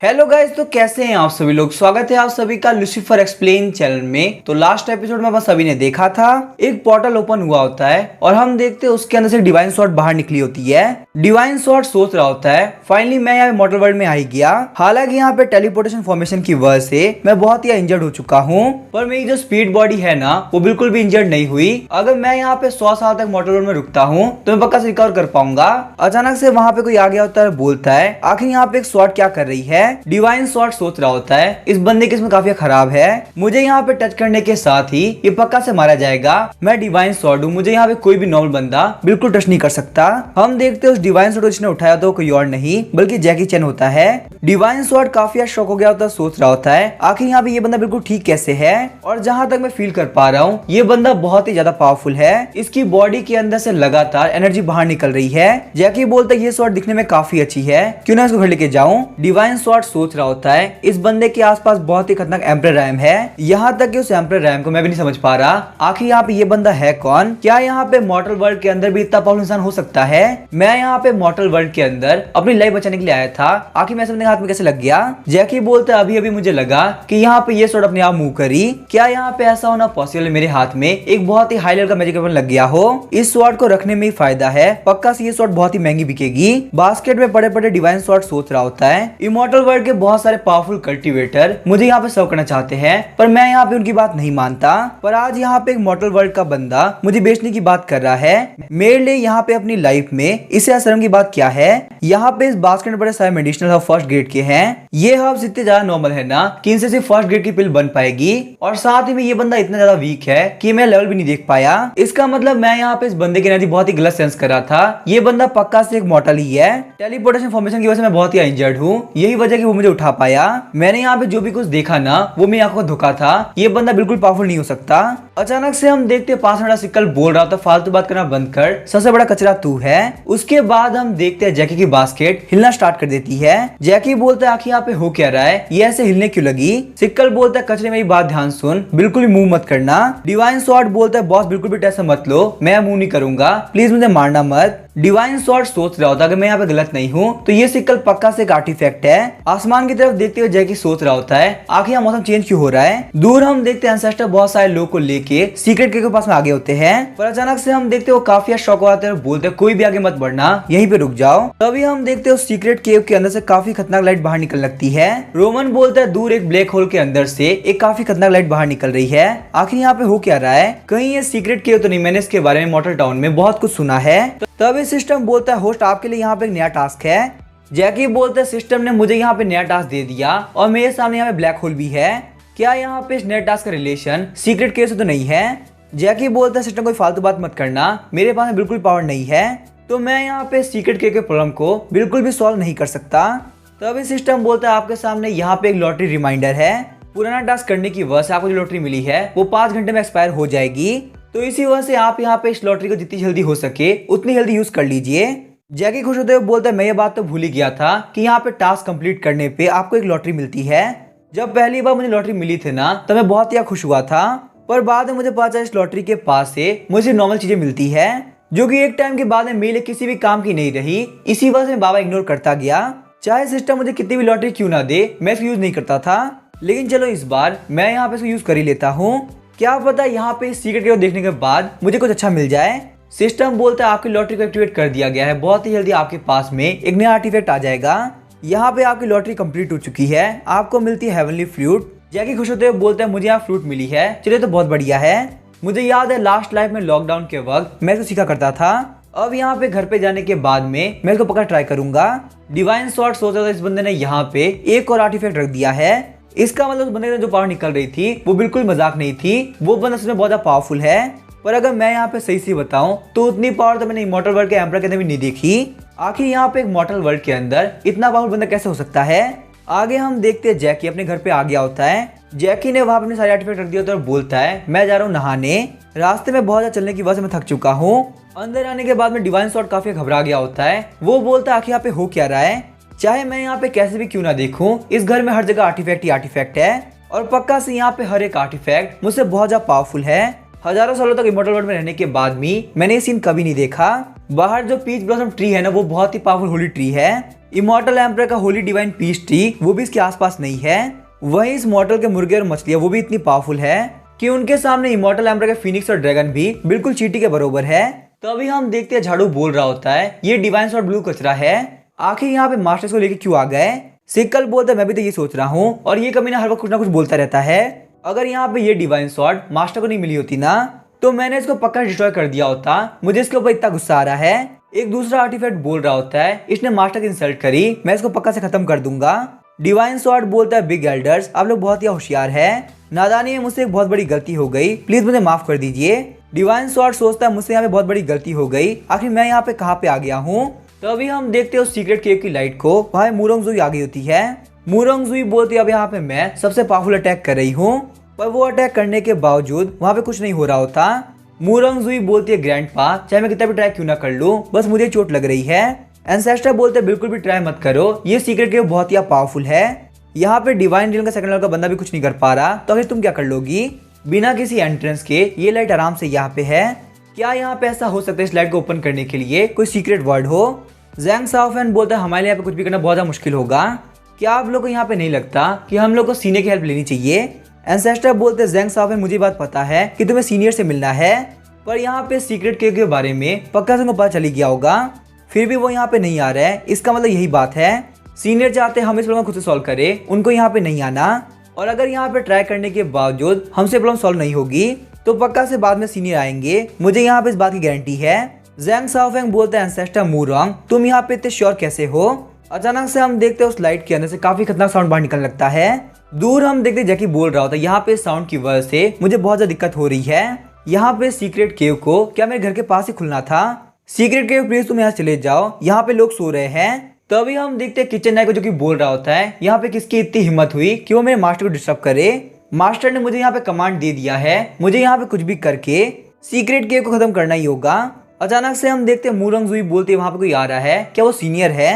Hello guys, तो कैसे हैं आप सभी लोग। स्वागत है आप सभी का लूसीफर एक्सप्लेन चैनल में। तो लास्ट एपिसोड में आप सभी ने देखा था, एक पोर्टल ओपन हुआ होता है और हम देखते हैं उसके अंदर से डिवाइन स्वॉर्ड बाहर निकली होती है। डिवाइन स्वॉर्ड सोच रहा होता है फाइनली मैं यहाँ मॉडल वर्ल्ड में आ ही गया। हालांकि यहाँ पे टेलीपोर्टेशन फॉर्मेशन की वजह से मैं बहुत ही इंजर्ड हो चुका हूँ, पर मेरी जो स्पीड बॉडी है ना वो बिल्कुल भी इंजर्ड नहीं हुई। अगर मैं यहाँ पे 100 साल तक मॉडल वर्ल्ड में रुकता हूँ तो मैं पक्का से रिकवर कर पाऊंगा। अचानक से वहाँ पे कोई आ गया होता है, बोलता है आखिर यहाँ पे एक स्वॉर्ड क्या कर रही है। डिवाइन स्वॉर्ड सोच रहा होता है इस बंदे की किस्मत काफी खराब है, मुझे यहाँ पे टच करने के साथ ही ये पक्का से मारा जाएगा। मैं डिवाइन स्वॉर्ड हूँ, मुझे यहाँ पे कोई भी नॉर्मल बंदा बिल्कुल टच नहीं कर सकता। हम देखते हैं उस डिवाइन स्वॉर्ड जिसने उठाया तो कोई और नहीं बल्कि जैकी चैन होता है। डिवाइन स्वॉर्ड काफी शॉक हो गया होता है, सोच रहा होता है आखिर यहाँ पे ये बंदा बिल्कुल ठीक कैसे है। और जहां तक मैं फील कर पा रहा हूँ ये बंदा बहुत ही ज्यादा पावरफुल है, इसकी बॉडी के अंदर से लगातार एनर्जी बाहर निकल रही है। जैकी बोलता है ये स्वॉर्ड दिखने में काफी अच्छी है, क्यों ना इसको घर लेके जाऊं। डिवाइन स्वॉर्ड सोच रहा होता है इस बंदे के आसपास बहुत ही खतरनाक एम्परर रैम है, यहाँ तक कि उस एम्परर रैम को मैं भी नहीं समझ पा रहा आखिर यहाँ पे ये बंदा है कौन। क्या यहाँ पे मॉर्टल वर्ल्ड के अंदर भी इतना पावरफुल इंसान हो सकता है। मैं यहाँ पे मॉर्टल वर्ल्ड के अंदर अपनी लाइफ बचाने के लिए आया था, आखिर मैं सबने हाथ में कैसे लग गया। जैकी बोलता है अभी अभी मुझे लगा कि यहाँ पे ये स्वॉर्ड अपने आप मूव करी। क्या यहाँ पे ऐसा होना पॉसिबल है मेरे हाथ में एक बहुत ही हाई लेवल का मैजिक वेपन लग गया हो। इस स्वॉर्ड को रखने में ही फायदा है, पक्का से ये स्वॉर्ड बहुत ही महंगी बिकेगी। बास्केट में पड़े पड़े डिवाइन स्वॉर्ड सोच रहा होता है इमॉर्टल वर्ल्ड के बहुत सारे पावरफुल कल्टीवेटर मुझे यहाँ पे सर्व करना चाहते हैं, पर मैं यहाँ पे उनकी बात नहीं मानता। पर आज यहाँ पे एक मॉर्टल वर्ल्ड का बंदा मुझे बेचने की बात कर रहा है। मेरे लिए यहाँ पे अपनी लाइफ में इससे शर्म की बात क्या है। यहाँ पे इस बास्केट में बड़े सारे मेडिसिनल हब फर्स्ट ग्रेड के हैं। ये हब्स इतने ज्यादा नॉर्मल है ना कि इनसे सिर्फ फर्स्ट ग्रेड की पिल बन पाएगी, और साथ ही में ये बंदा इतना ज्यादा वीक है कि मैं लेवल भी नहीं देख पाया। इसका मतलब मैं यहाँ पे इस बंदे की एनर्जी बहुत ही गलत सेंस कर रहा था। ये बंदा पक्का से एक मॉर्टल ही है। टेलीपोर्टेशन फॉर्मेशन की वजह से मैं बहुत ही इंजर्ड हूँ, यही वजह कि वो मुझे उठा पाया। मैंने यहाँ पे जो भी कुछ देखा ना वो मेरी आंखों को धोखा था, ये बंदा बिल्कुल पावरफुल नहीं हो सकता। अचानक से हम देखते 5 मिनट सिक्कल बोल रहा था फालतू बात करना बंद कर, सबसे बड़ा कचरा तू है। उसके बाद हम देखते हैं जैकी की बास्केट हिलना स्टार्ट कर देती है। जैकी बोलता है आखिर यहाँ पे हो क्या रहा है, ये ऐसे हिलने क्यों लगी। सिक्कल बोलता है कचरे मेरी बात ध्यान सुन, बिल्कुल भी मुंह मत करना। डिवाइन स्वॉर्ड बोलता है बॉस बिल्कुल भी टेंशन मत लो, मैं मुंह नहीं करूंगा, प्लीज मुझे मारना मत। डिवाइन स्वॉर्ड सोच रहा होता अगर मैं यहाँ पे गलत नहीं हूँ तो ये सिक्कल पक्का से एक आर्टिफैक्ट है। आसमान की तरफ देखते हुए जैकी सोच रहा होता है आखिर यहाँ मौसम चेंज क्यों हो रहा है। दूर हम देखते हैं एंसेस्टर बहुत सारे लोगों को लेके सीक्रेट केव के पास में आगे होते हैं, पर अचानक से हम देखते हैं वो काफी शौक आते हैं और बोलते हैं कोई भी आगे मत बढ़ना, यहीं पे रुक जाओ। तभी हम देखते हैं उस सीक्रेट केव के अंदर से काफी खतरनाक लाइट बाहर निकल लगती है। रोमन बोलता है दूर एक ब्लैक होल के अंदर से एक काफी खतरनाक लाइट बाहर निकल रही है, आखिर यहाँ पे हो क्या रहा है, कहीं ये सीक्रेट केव तो नहीं। मैंने इसके बारे में मॉर्टल टाउन में बहुत कुछ सुना है। तभी सिस्टम बोलता है होस्ट आपके लिए यहाँ पे एक नया टास्क है। जैकी बोलता है सिस्टम ने मुझे यहाँ पे नया टास्क दे दिया और मेरे सामने यहाँ पे ब्लैक होल भी है। क्या यहाँ पे इस नए टास्क का रिलेशन सीक्रेट केव से तो नहीं है। जैकी बोलता है सिस्टम कोई फालतू बात मत करना, मेरे पास बिल्कुल पावर नहीं है, तो मैं यहाँ पे सीक्रेट केव के प्रॉब्लम को बिल्कुल भी सॉल्व नहीं कर सकता। तभी सिस्टम बोलता है आपके सामने यहाँ पे एक लॉटरी रिमाइंडर है, पुराना टास्क करने की वजह से आपको जो लॉटरी मिली है वो 5 घंटे में एक्सपायर हो जाएगी, तो इसी वजह से आप यहाँ पे इस लॉटरी को जितनी जल्दी हो सके उतनी जल्दी यूज कर लीजिए। जैकी खुश होते हुए बोलता है मैं ये बात तो भूल ही गया था कि यहाँ पे टास्क कंप्लीट करने पे आपको एक लॉटरी मिलती है। जब पहली बार मुझे लॉटरी मिली थी ना तब मैं बहुत ही खुश हुआ था, पर बाद में मुझे पता चला इस लॉटरी के पास से मुझे नॉर्मल चीजें मिलती है जो कि एक टाइम के बाद में मेरे लिए किसी भी काम की नहीं रही। इसी वजह से बाबा इग्नोर करता गया, चाहे सिस्टम मुझे कितनी भी लॉटरी क्यों ना दे मैं इसको यूज नहीं करता था। लेकिन चलो इस बार मैं यहाँ पे इसको यूज कर ही लेता हूँ, क्या पता यहाँ पे सीक्रेट केव देखने के बाद मुझे कुछ अच्छा मिल जाए। सिस्टम बोलता है आपकी लॉटरी को एक्टिवेट कर दिया गया है, बहुत ही जल्दी आपके पास में एक नया आर्टिफैक्ट आ जाएगा। यहाँ पे आपकी लॉटरी कंप्लीट हो चुकी है, आपको मिलती है हेवनली फ्लूट। जैकी खुश होते हुए बोलता है मुझे यहाँ फ्लूट मिली है, चलिए तो बहुत बढ़िया है। मुझे याद है लास्ट लाइफ में लॉकडाउन के वक्त मैं इसको सीखा करता था, अब यहाँ पे घर पे जाने के बाद में मैं इसको पक्का ट्राई करूंगा। डिवाइन स्वॉर्ड सोच रहा था इस बंदे ने यहाँ पे एक और आर्टिफैक्ट रख दिया है, इसका मतलब उस बंदे ने जो पावर निकल रही थी वो बिल्कुल मजाक नहीं थी, वो बंदा उसमें बहुत ज्यादा पावरफुल है। पर अगर मैं यहाँ पे सही से बताऊं तो उतनी पावर तो मैंने इमॉर्टल वर्ल्ड के एम्परर के अंदर भी नहीं देखी। आखिर यहाँ पे एक मॉर्टल वर्ल्ड के अंदर इतना पावरफुल बंदा कैसे हो सकता है। आगे हम देखते हैं जैकी अपने घर पे आ गया होता है। जैकी ने वहां अपने सारे आर्टिफैक्ट रख दिया होता है और बोलता है मैं जा रहा हूँ नहाने, रास्ते में बहुत ज्यादा चलने की वजह से मैं थक चुका हूँ। अंदर आने के बाद में डिवाइन स्वॉर्ड काफी घबरा गया होता है, वो बोलता है आखिर यहाँ पे हो क्या रहा है। चाहे मैं यहाँ पे कैसे भी क्यों ना देखूं, इस घर में हर जगह आर्टिफैक्ट ही आर्टिफैक्ट है और पक्का से यहाँ पे हर एक आर्टिफैक्ट मुझसे बहुत ज्यादा पावरफुल है। हजारों सालों तक इमॉर्टल वर्ल्ड में रहने के बाद भी मैंने ये सीन कभी नहीं देखा। बाहर जो पीच ब्लॉसम ट्री है ना, वो बहुत ही पावरफुल होली ट्री है। इमॉर्टल एम्परर का होली डिवाइन पीच ट्री वो भी इसके आसपास नहीं है। वहीं इस मॉर्टल के मुर्गे और मछलियां वो भी इतनी पावरफुल है कि उनके सामने इमॉर्टल एम्परर के फिनिक्स और ड्रैगन भी बिल्कुल चींटी के बराबर है। तभी हम देखते हैं झाड़ू बोल रहा होता है ये डिवाइन स्वॉर्ड ब्लू कचरा है, आखिर यहाँ पे मास्टर्स को लेके क्यों आ गए। सिकल बोलता है मैं भी तो ये सोच रहा हूँ, और ये कमीना हर वक्त कुछ ना कुछ बोलता रहता है। अगर यहाँ पे ये डिवाइन स्वॉर्ड मास्टर को नहीं मिली होती ना, तो मैंने इसको पक्का डिस्ट्रॉय कर दिया होता। मुझे इसके ऊपर इतना गुस्सा आ रहा है। एक दूसरा आर्टिफैक्ट बोल रहा होता है इसने मास्टर की इंसल्ट करी, मैं इसको पक्का से खत्म कर दूंगा। डिवाइन स्वॉर्ड बोलता है बिग एल्डर्स आप लोग बहुत ही होशियार है, नादानी में मुझसे एक बहुत बड़ी गलती हो गई, प्लीज मुझे माफ कर दीजिए। डिवाइन स्वॉर्ड सोचता है मुझसे यहाँ पे बहुत बड़ी गलती हो गई, आखिर मैं यहाँ पे कहाँ पे आ गया हूँ। तभी हम देखते हैं उस सीक्रेट केव की लाइट को, वहाँ मूरोंगजुई आ गई होती है। मूरोंगजुई बोलती है अब यहाँ पे मैं सबसे पावरफुल अटैक कर रही हूँ, पर वो अटैक करने के बावजूद वहाँ पे कुछ नहीं हो रहा होता। मूरोंगजुई बोलती है ग्रैंडपा चाहे मैं कितना भी ट्राई क्यों ना कर लूँ, बस मुझे चोट लग रही है। एंसेस्टर बोलते हैं बिल्कुल भी ट्राई मत करो, ये सीक्रेट केव बहुत ही पावरफुल है। यहाँ पे डिवाइन रियल्म का सेकंड लेवल का बंदा भी कुछ नहीं कर पा रहा, तो आखिर तुम क्या कर लोगी। बिना किसी एंट्रेंस के ये लाइट आराम से यहाँ पे है। क्या यहाँ पे ऐसा हो सकता है इस लाइट को ओपन करने के लिए कोई सीक्रेट वर्ड हो। जैंग साओफेन बोलता है हमारे लिए यहाँ पे कुछ भी करना बहुत ज्यादा मुश्किल होगा, क्या आप लोग को यहाँ पे नहीं लगता कि हम लोग को सीनियर की हेल्प लेनी चाहिए। एंसेस्टर बोलते हैं जैंग साओफेन मुझे बात पता है कि तुम्हें सीनियर से मिलना है, पर यहाँ पे सीक्रेट केव के बारे में पक्का तुमको पता चली गया होगा, फिर भी वो यहाँ पे नहीं आ रहा है, इसका मतलब यही बात है सीनियर चाहते हम इस प्रॉब्लम खुद से सॉल्व करें, उनको यहाँ पे नहीं आना। और अगर यहाँ पे ट्राई करने के बावजूद हमसे प्रॉब्लम सॉल्व नहीं होगी तो पक्का से बाद में सीनियर आएंगे, मुझे यहाँ पे इस बात की गारंटी है। जैंग साओफेंग बोलता है एंसेस्टर मूरोंग तुम यहाँ पे इतने श्योर कैसे हो। अचानक से हम देखते हैं उस लाइट के अंदर से काफी खतरनाक साउंड बाहर निकलने लगता है। दूर हम देखते जैकी बोल रहा होता है यहाँ पे साउंड की वजह से मुझे बहुत ज्यादा दिक्कत हो रही है, यहाँ पे सीक्रेट केव को क्या मेरे घर के पास ही खुलना था। सीक्रेट केव प्लीज तुम यहाँ चले जाओ, यहाँ पे लोग सो रहे हैं। तभी हम देखते हैं किचन नाई को जो कि बोल रहा होता है यहाँ पे किसकी इतनी हिम्मत हुई कि वो मेरे मास्टर को डिस्टर्ब करे। मास्टर ने मुझे यहाँ पे कमांड दे दिया है, मुझे यहाँ पे कुछ भी करके सीक्रेट केव को खत्म करना ही होगा। अचानक से हम देखते हैं मूरोंगजुई बोलते हैं वहाँ पे कोई आ रहा है, क्या वो सीनियर है।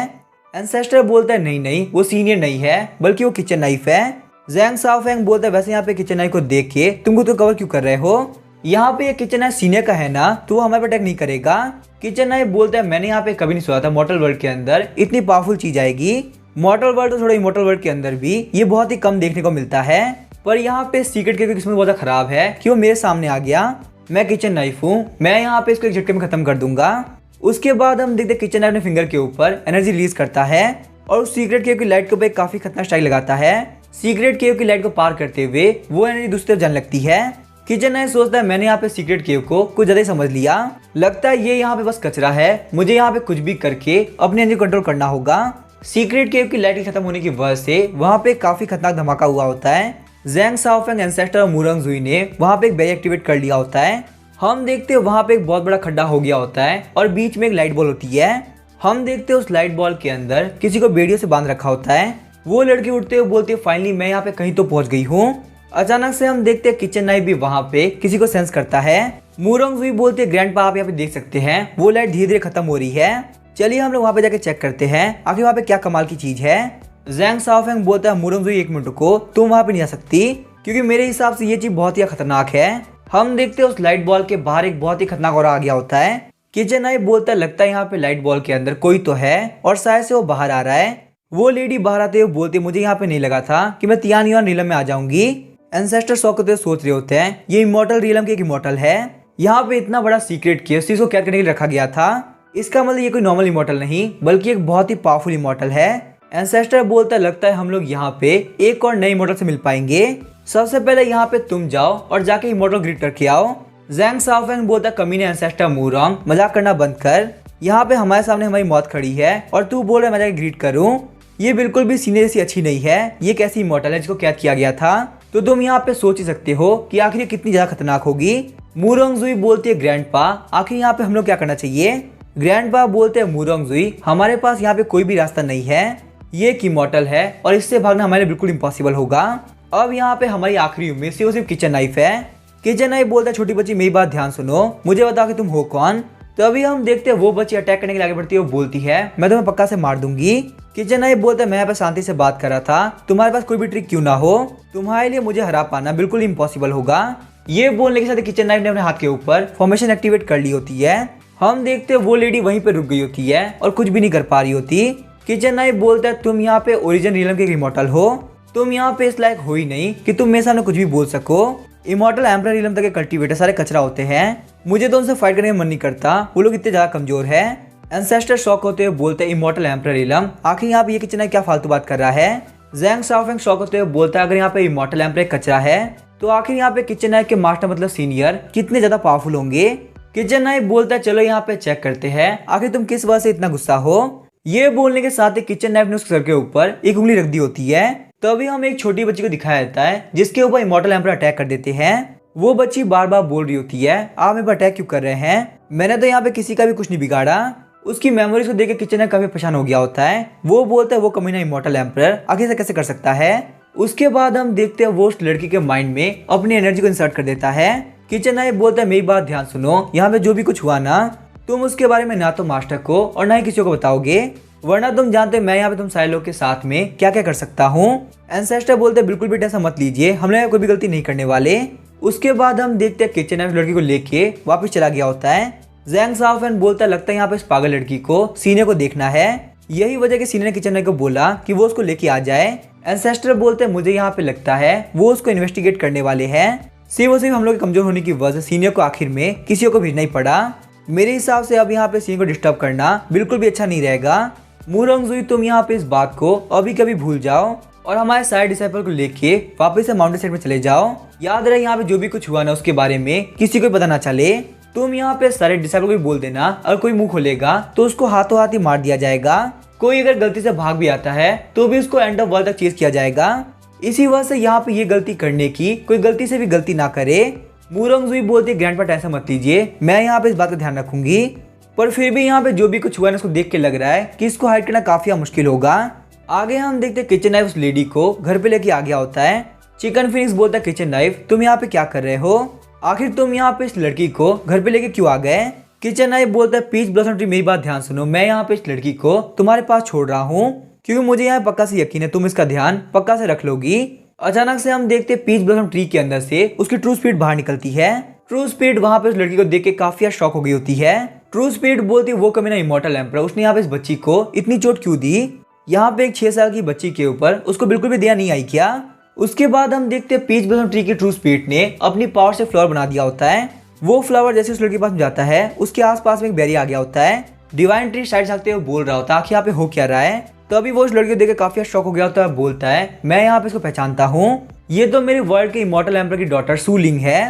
एंसेस्टर बोलता है नहीं नहीं वो सीनियर नहीं है बल्कि वो किचन नाइफ है। जैंग साओफेंग बोलता है वैसे यहाँ पे किचन नाइफ को देख के तुमको तो कवर क्यों कर रहे हो, यहाँ पे ये किचन नाइफ सीनियर का है ना, तो वो हमारे पे अटैक नहीं करेगा। किचन नाइफ बोलता है मैंने यहाँ पे कभी नहीं सोचा था मॉर्टल वर्ल्ड के अंदर इतनी पावरफुल चीज आएगी। मॉर्टल वर्ल्ड तो थोड़ा इमॉर्टल वर्ल्ड के अंदर भी ये बहुत ही कम देखने को मिलता है, पर यहाँ पे सीक्रेट केव की किस्मत बहुत खराब है कि वो मेरे सामने आ गया। मैं किचन नाइफ हूँ, मैं यहाँ पे इसको एक झटके में खत्म कर दूंगा। उसके बाद हम देखते किचन नाइफ अपने फिंगर के ऊपर एनर्जी रिलीज करता है और उस सीक्रेट केव की लाइट के ऊपर काफी खतरनाक स्ट्राइक लगाता है। सीक्रेट केव की लाइट को पार करते हुए वो एनर्जी दूसरी तरफ जाने लगती है। किचन नाइफ सोचता है मैंने यहाँ पे सीक्रेट केव को कुछ ज्यादा ही समझ लिया, लगता है ये यहाँ पे बस कचरा है, मुझे यहाँ पे कुछ भी करके अपने एनर्जी कंट्रोल करना होगा। सीक्रेट केव की लाइट खत्म होने की वजह से वहाँ पे काफी खतरनाक धमाका हुआ होता है। जैंग साओफेंग एंसेस्टर और मूरोंगजुई ने वहाँ पे एक बैग एक्टिवेट कर लिया होता है। हम देखते हैं वहाँ पे एक बहुत बड़ा खड्डा हो गया होता है और बीच में एक लाइट बॉल होती है। हम देखते हैं उस लाइट बॉल के अंदर किसी को बेड़ियों से बांध रखा होता है। वो लड़की उठते हुए बोलती है फाइनली मैं यहाँ पे कहीं तो पहुंच गई हूँ। अचानक से हम देखते हैं किचन नाइफ भी वहाँ पे किसी को सेंस करता है। मूरोंगजुई बोलते हैं ग्रैंडपा आप यहाँ पे देख सकते हैं वो लाइट धीरे धीरे खत्म हो रही है, चलिए हम लोग वहाँ पे जाके चेक करते हैं आखिर वहाँ पे क्या कमाल की चीज है। जैंग साओफेंग बोलता है मूरोंगजुई एक मिनट को तुम वहाँ पे नहीं आ सकती क्योंकि मेरे हिसाब से ये चीज बहुत ही खतरनाक है। हम देखते हैं उस लाइट बॉल के बाहर एक बहुत ही खतरनाक और आ गया होता है। किचन नाइफ बोलता है लगता है यहाँ पे लाइट बॉल के अंदर कोई तो है और शायद से वो बाहर आ रहा है। वो लेडी बाहर आते हुए बोलती है मुझे यहाँ पे नहीं लगा था कि मैं तियान युआन रियलम में आ जाऊंगी। एंसेस्टर शॉक होते सोच रहे होते हैं ये इमॉर्टल रियलम के एक इमॉर्टल है, यहाँ पे इतना बड़ा सीक्रेट केस इसको कैद करने के लिए रखा गया था, इसका मतलब ये कोई नॉर्मल इमॉर्टल नहीं बल्कि एक बहुत ही पावरफुल इमॉर्टल है। एंसेस्टर बोलता है लगता है हम लोग यहाँ पे एक और नए इमॉर्टल से मिल पाएंगे, सबसे पहले यहाँ पे तुम जाओ और जाके इमॉर्टल ग्रीट करके आओ। जैंग साओफेंग बोलता है कमीने एंसेस्टर मूरोंग मजाक करना बंद कर, यहाँ पे हमारे सामने हमारी मौत खड़ी है और तू बोल रहा है मैं जाके ग्रीट करूँ, ये बिल्कुल भी सीने जैसी अच्छी नहीं है, ये कैसी इमॉर्टल है जिसको कैद किया गया था, तो तुम यहाँ पे सोच ही सकते हो कि आखिर ये कितनी ज्यादा खतरनाक होगी। मूरोंगजुई बोलती है ग्रैंडपा आखिर यहाँ पे हम लोग क्या करना चाहिए। ग्रैंडपा बोलते हैं मूरोंगजुई हमारे पास यहाँ पे कोई भी रास्ता नहीं है, ये एक इमॉर्टल है और इससे भागना हमारे बिल्कुल इम्पॉसिबल होगा। अब यहाँ पे हमारी आखिरी उम्मीद सिर्फ किचन नाइफ है। किचन नाइफ बोलता है छोटी बच्ची मेरी बात ध्यान सुनो, मुझे बताओ कि तुम हो कौन। तो अभी हम देखते हैं वो बच्ची अटैक करने के लिए आगे बढ़ती है, वो बोलती है मैं तुम्हें पक्का से मार दूंगी। किचन नाइफ बोलता है मैं यहाँ पे शांति से बात कर रहा था, तुम्हारे पास कोई भी ट्रिक क्यों ना हो, तुम्हारे लिए मुझे हरा पाना बिल्कुल इम्पॉसिबल होगा। ये बोलने के साथ किचन नाइफ ने अपने हाथ के ऊपर फॉर्मेशन एक्टिवेट कर ली होती है। हम देखते हैं वो लेडी वहीं पे रुक गई होती है और कुछ भी नहीं कर पा रही होती। किचन नाइफ बोलता है तुम यहाँ पे ओरिजिन रियलम के इमॉर्टल हो, तुम यहाँ पे इस लायक हो ही नहीं कि तुम मेरे सामने कुछ भी बोल सको। इमॉर्टल एम्परर रियलम तक के कल्टीवेटर सारे कचरा होते हैं, मुझे तो उनसे फाइट करने का मन नहीं करता, वो लोग इतने ज्यादा कमजोर है। एंसेस्टर शॉक होते हुए बोलते हैं इमॉर्टल एम्परर रियलम आखिर यहाँ पे ये किचन नाइफ क्या फालतू बात कर रहा है। जैंग शाओफेंग शॉक होते हुए बोलता है अगर यहाँ पे इमॉर्टल एम्परर कचरा है तो आखिर यहाँ पे किचन नाइफ के मास्टर मतलब सीनियर कितने ज्यादा पावरफुल होंगे। किचन नाइफ बोलता है चलो यहाँ पे चेक करते हैं आखिर तुम किस वजह से इतना गुस्सा हो। ये बोलने के साथ ही किचन नाइफ ने उसके सर के ऊपर एक उंगली रख दी होती है। तभी हमें एक छोटी बच्ची को दिखाया जाता है जिसके ऊपर इमॉर्टल एम्परर अटैक कर देते हैं। वो बच्ची बार बार बोल रही होती है आप मेरे पर अटैक क्यों कर रहे हैं, मैंने तो यहाँ पे किसी का भी कुछ नहीं बिगाड़ा। उसकी मेमोरीज को देख के किचन नाइफ काफी परेशान हो गया होता है। वो बोलता है वो कमीना इमॉर्टल एम्परर आखिर से कैसे कर सकता है। उसके बाद हम देखते हैं वो उस लड़की के माइंड में अपनी एनर्जी को इंसर्ट कर देता है। किचन नाइफ बोलता है मेरी बात ध्यान सुनो, यहाँ पे जो भी कुछ हुआ ना तुम उसके बारे में ना तो मास्टर को और ना ही किसी को बताओगे, वरना तुम जानते मैं यहाँ पे तुम सारे लोग के साथ में क्या क्या कर सकता हूँ। एंसेस्टर बोलते बिल्कुल भी टेंशन मत लीजिए, हम लोग कोई भी गलती नहीं करने वाले। उसके बाद हम देखते हैं किचन नाइफ लड़की को लेके वापस चला गया होता है। जैंग शाओफेंग बोलता है लगता है यहाँ पे इस पागल लड़की को सीने को देखना है, यही वजह कि सीने ने किचन नाइफ को बोला कि वो उसको लेके आ जाए। एंसेस्टर बोलते हैं मुझे यहाँ पे लगता है वो उसको इन्वेस्टिगेट करने वाले हैं, सिर्फ हम लोग कमजोर होने की वजह से सीनियर को आखिर में किसी को भेजना ही पड़ा। मेरे हिसाब से अब यहाँ पे सीनियर को डिस्टर्ब करना बिल्कुल भी अच्छा नहीं रहेगा। मुरंगजुई तुम यहाँ पे इस बात को अभी कभी भूल जाओ और हमारे सारे डिसाइपल को लेके वापस से माउंटेन साइड में चले जाओ। याद रहे यहाँ पे जो भी कुछ हुआ ना उसके बारे में किसी को पता ना चले। तुम यहाँ पे सारे डिसाइपल को भी बोल देना अगर कोई मुंह खोलेगा तो उसको हाथों हाथ ही मार दिया जाएगा। कोई अगर गलती से भाग भी आता है तो भी उसको एंड ऑफ वर्ल्ड तक चेज किया जाएगा। इसी वजह से यहाँ पे ये गलती करने की कोई गलती से भी गलती ना करे। मुरंगजुई बोलती ग्रैंडपा टेंशन मत लीजिए, मैं यहाँ पे इस बात का ध्यान रखूंगी। पर फिर भी यहाँ पे जो भी कुछ हुआ है उसको देख के लग रहा है कि इसको हाइड करना काफी मुश्किल होगा। आगे हम देखते हैं किचन नाइफ उस लेडी को घर पे लेके आ गया होता है। चिकन फिनिक्स बोलता है किचन नाइफ तुम यहाँ पे क्या कर रहे हो, आखिर तुम यहाँ पे इस लड़की को घर पे लेके क्यों आ गए। किचन नाइफ बोलता है पीच ब्लॉसम ट्री मेरी बात ध्यान सुनो, मैं यहाँ पे इस लड़की को तुम्हारे पास छोड़ रहा हूँ क्योंकि मुझे यहाँ पक्का से यकीन है तुम इसका ध्यान पक्का से रख लोगी। अचानक से हम देखते हैं पीच ब्लॉसम ट्री के अंदर से उसकी ट्रू स्पिरिट बाहर निकलती है। ट्रू स्पिरिट वहाँ पे उस लड़की को देख के काफी शॉक हो गई होती है। ट्रू स्पिरिट बोलती है वो कमीना इमॉर्टल एम्परर उसने यहाँ पे इस बच्ची को इतनी चोट क्यों दी, यहाँ पे एक 6 साल की बच्ची के ऊपर उसको बिल्कुल भी दया नहीं आई क्या। उसके बाद हम देखते हैं पीच ब्लॉसम ट्री की ट्रू स्पिरिट ने अपनी पावर से फ्लावर बना दिया होता है। वो फ्लावर जैसे उस लड़की के पास जाता है उसके आसपास में एक बैरियर आ गया होता है। डिवाइन ट्री साइड सकते हुए बोल रहा होता है आखिर यहाँ पे हो क्या रहा है। तभी वो उस लड़की को देख के काफी शॉक हो गया होता है, बोलता है मैं यहाँ पे इसको पहचानता हूँ, ये तो मेरे वर्ल्ड के इमॉर्टल एम्परर की डॉटर सूलिंग है।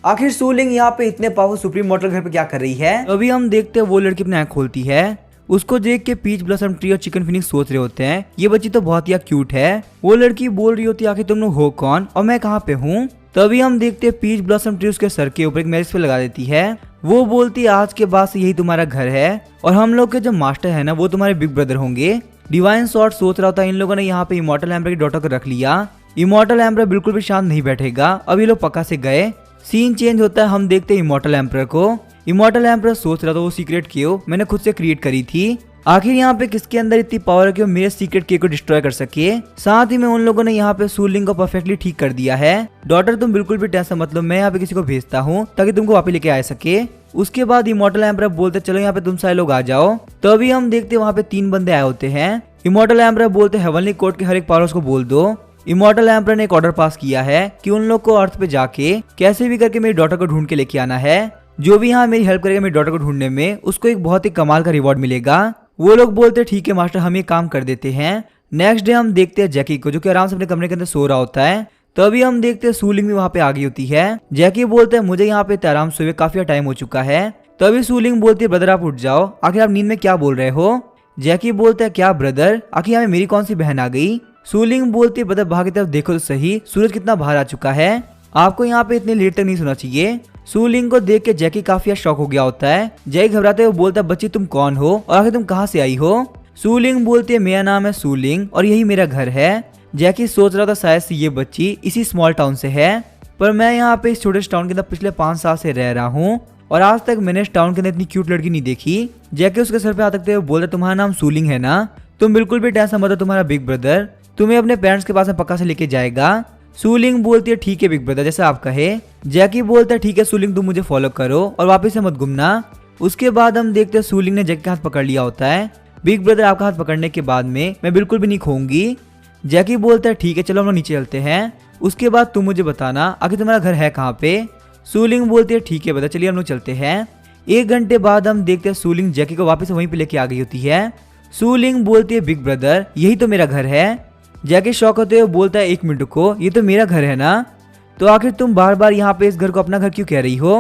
आखिर सूलिंग यहाँ पे इतने पावरफुल सुप्रीम मॉर्टल घर पे क्या कर रही है। अभी हम देखते हैं वो लड़की अपनी आँख खोलती है, उसको देख के पीच ब्लॉसम ट्री और चिकन फिनिक्स सोच रहे होते हैं ये बच्ची तो बहुत ही क्यूट है। वो लड़की बोल रही होती है आखिर तुम लोग हो कौन और मैं कहाँ पे हूँ। तभी हम देखते हैं पीच ब्लॉसम ट्री उसके सर के ऊपर एक मैरिज पे लगा देती है। वो बोलती है आज के बाद से यही तुम्हारा घर है और हम लोग के जो मास्टर है ना वो तुम्हारे बिग ब्रदर होंगे। डिवाइन सॉर्ड सोच रहा था इन लोगों ने यहाँ पे इमॉर्टल एम्परर की डॉटर को रख लिया, इमॉर्टल एम्परर बिल्कुल भी शांत नहीं बैठेगा। अब ये लोग पक्का से गए। सीन चेंज होता है, हम देखते हैं इमॉर्टल एम्परर को। इमॉर्टल एम्परर सोच रहा था वो सीक्रेट की मैंने खुद से क्रिएट करी थी, आखिर यहाँ पे किसके अंदर इतनी पावर है कि वो मेरे सीक्रेट के को डिस्ट्रॉय कर सके। साथ ही में उन लोगों ने यहाँ पे सूलिंग को परफेक्टली ठीक कर दिया है। डॉटर तुम बिल्कुल भी टेंशन मत लो, मैं यहाँ पे किसी को भेजता हूँ ताकि तुमको वापस लेके आ सके। उसके बाद इमॉर्टल एम्परर बोलते चलो यहाँ पे तुम सारे लोग आ जाओ। तो अभी हम देखते वहाँ पे 3 बंदे आए होते हैं। इमॉर्टल एम्परर बोलते हेवनली कोर्ट के हर एक पावर्स को बोल दो। इमॉर्टल एम्परर ने एक ऑर्डर पास किया है कि उन लोग को अर्थ पे जाके कैसे भी करके मेरी डॉटर को ढूंढ के लेके आना है। जो भी यहाँ मेरी हेल्प करेगा मेरी डॉटर को ढूंढने में उसको एक बहुत ही कमाल का रिवॉर्ड मिलेगा। वो लोग बोलते ठीक है मास्टर हम ये काम कर देते हैं। नेक्स्ट डे हम देखते हैं जैकी को जो कि आराम से अपने कमरे के अंदर सो रहा होता है। तभी हम देखते हैं सूलिंग भी वहाँ पे आ गई होती है। जैकी बोलते हैं मुझे यहाँ पे आराम सोए काफी टाइम हो चुका है। तभी सूलिंग बोलती है ब्रदर आप उठ जाओ, आखिर आप नींद में क्या बोल रहे हो। जैकी बोलता है क्या ब्रदर आखिर यहाँ मेरी कौन सी बहन आ गई। सूलिंग बोलती है ब्रदर बाहर की तरफ देखो तो सही, सूरज कितना बाहर आ चुका है, आपको यहाँ पे इतनी लेट तक नहीं सोना चाहिए। सूलिंग को देख के जैकी काफी शॉक हो गया होता है। जैकी घबराते हुए बोलता है बच्ची तुम कौन हो और आखिर तुम कहाँ से आई हो। सूलिंग बोलती है मेरा नाम है सूलिंग और यही मेरा घर है। जैकी सोच रहा था शायद से ये बच्ची इसी स्मॉल टाउन से है, पर मैं यहाँ पे इस छोटे टाउन के अंदर पिछले 5 साल से रह रहा हूँ और आज तक मैंने इस टाउन के अंदर इतनी क्यूट लड़की नहीं देखी। जैकी उसके सर पे हाथ रखते हुए बोलता तुम्हारा नाम सूलिंग है ना, तुम बिल्कुल भी टेंशन मत लो, तुम्हारा बिग ब्रदर तुम्हें अपने पेरेंट्स के पास में पक्का से लेके जाएगा। सूलिंग बोलती है ठीक है बिग ब्रदर जैसा आप कहे। जैकी बोलता है ठीक है सूलिंग तुम मुझे फॉलो करो और वापस से मत घूमना। उसके बाद हम देखते हैं सूलिंग ने जैकी का हाथ पकड़ लिया होता है। बिग ब्रदर आपका हाथ पकड़ने के बाद में मैं बिल्कुल भी नहीं खोऊंगी। जैकी बोलता है ठीक है चलो हम लोग नीचे चलते हैं, उसके बाद तुम मुझे बताना आखिर तुम्हारा घर है कहाँ पे। सूलिंग बोलती है ठीक है बता चलिए हम लोग चलते हैं। 1 घंटे बाद हम देखते हैं सूलिंग जैकी को वापस वहीं पे लेके आ गई होती है। सूलिंग बोलती है बिग ब्रदर यही तो मेरा घर है। जैकी शॉक होते हुए बोलता है 1 मिनट को ये तो मेरा घर है ना, तो आखिर तुम बार बार यहाँ पे इस घर को अपना घर क्यों कह रही हो।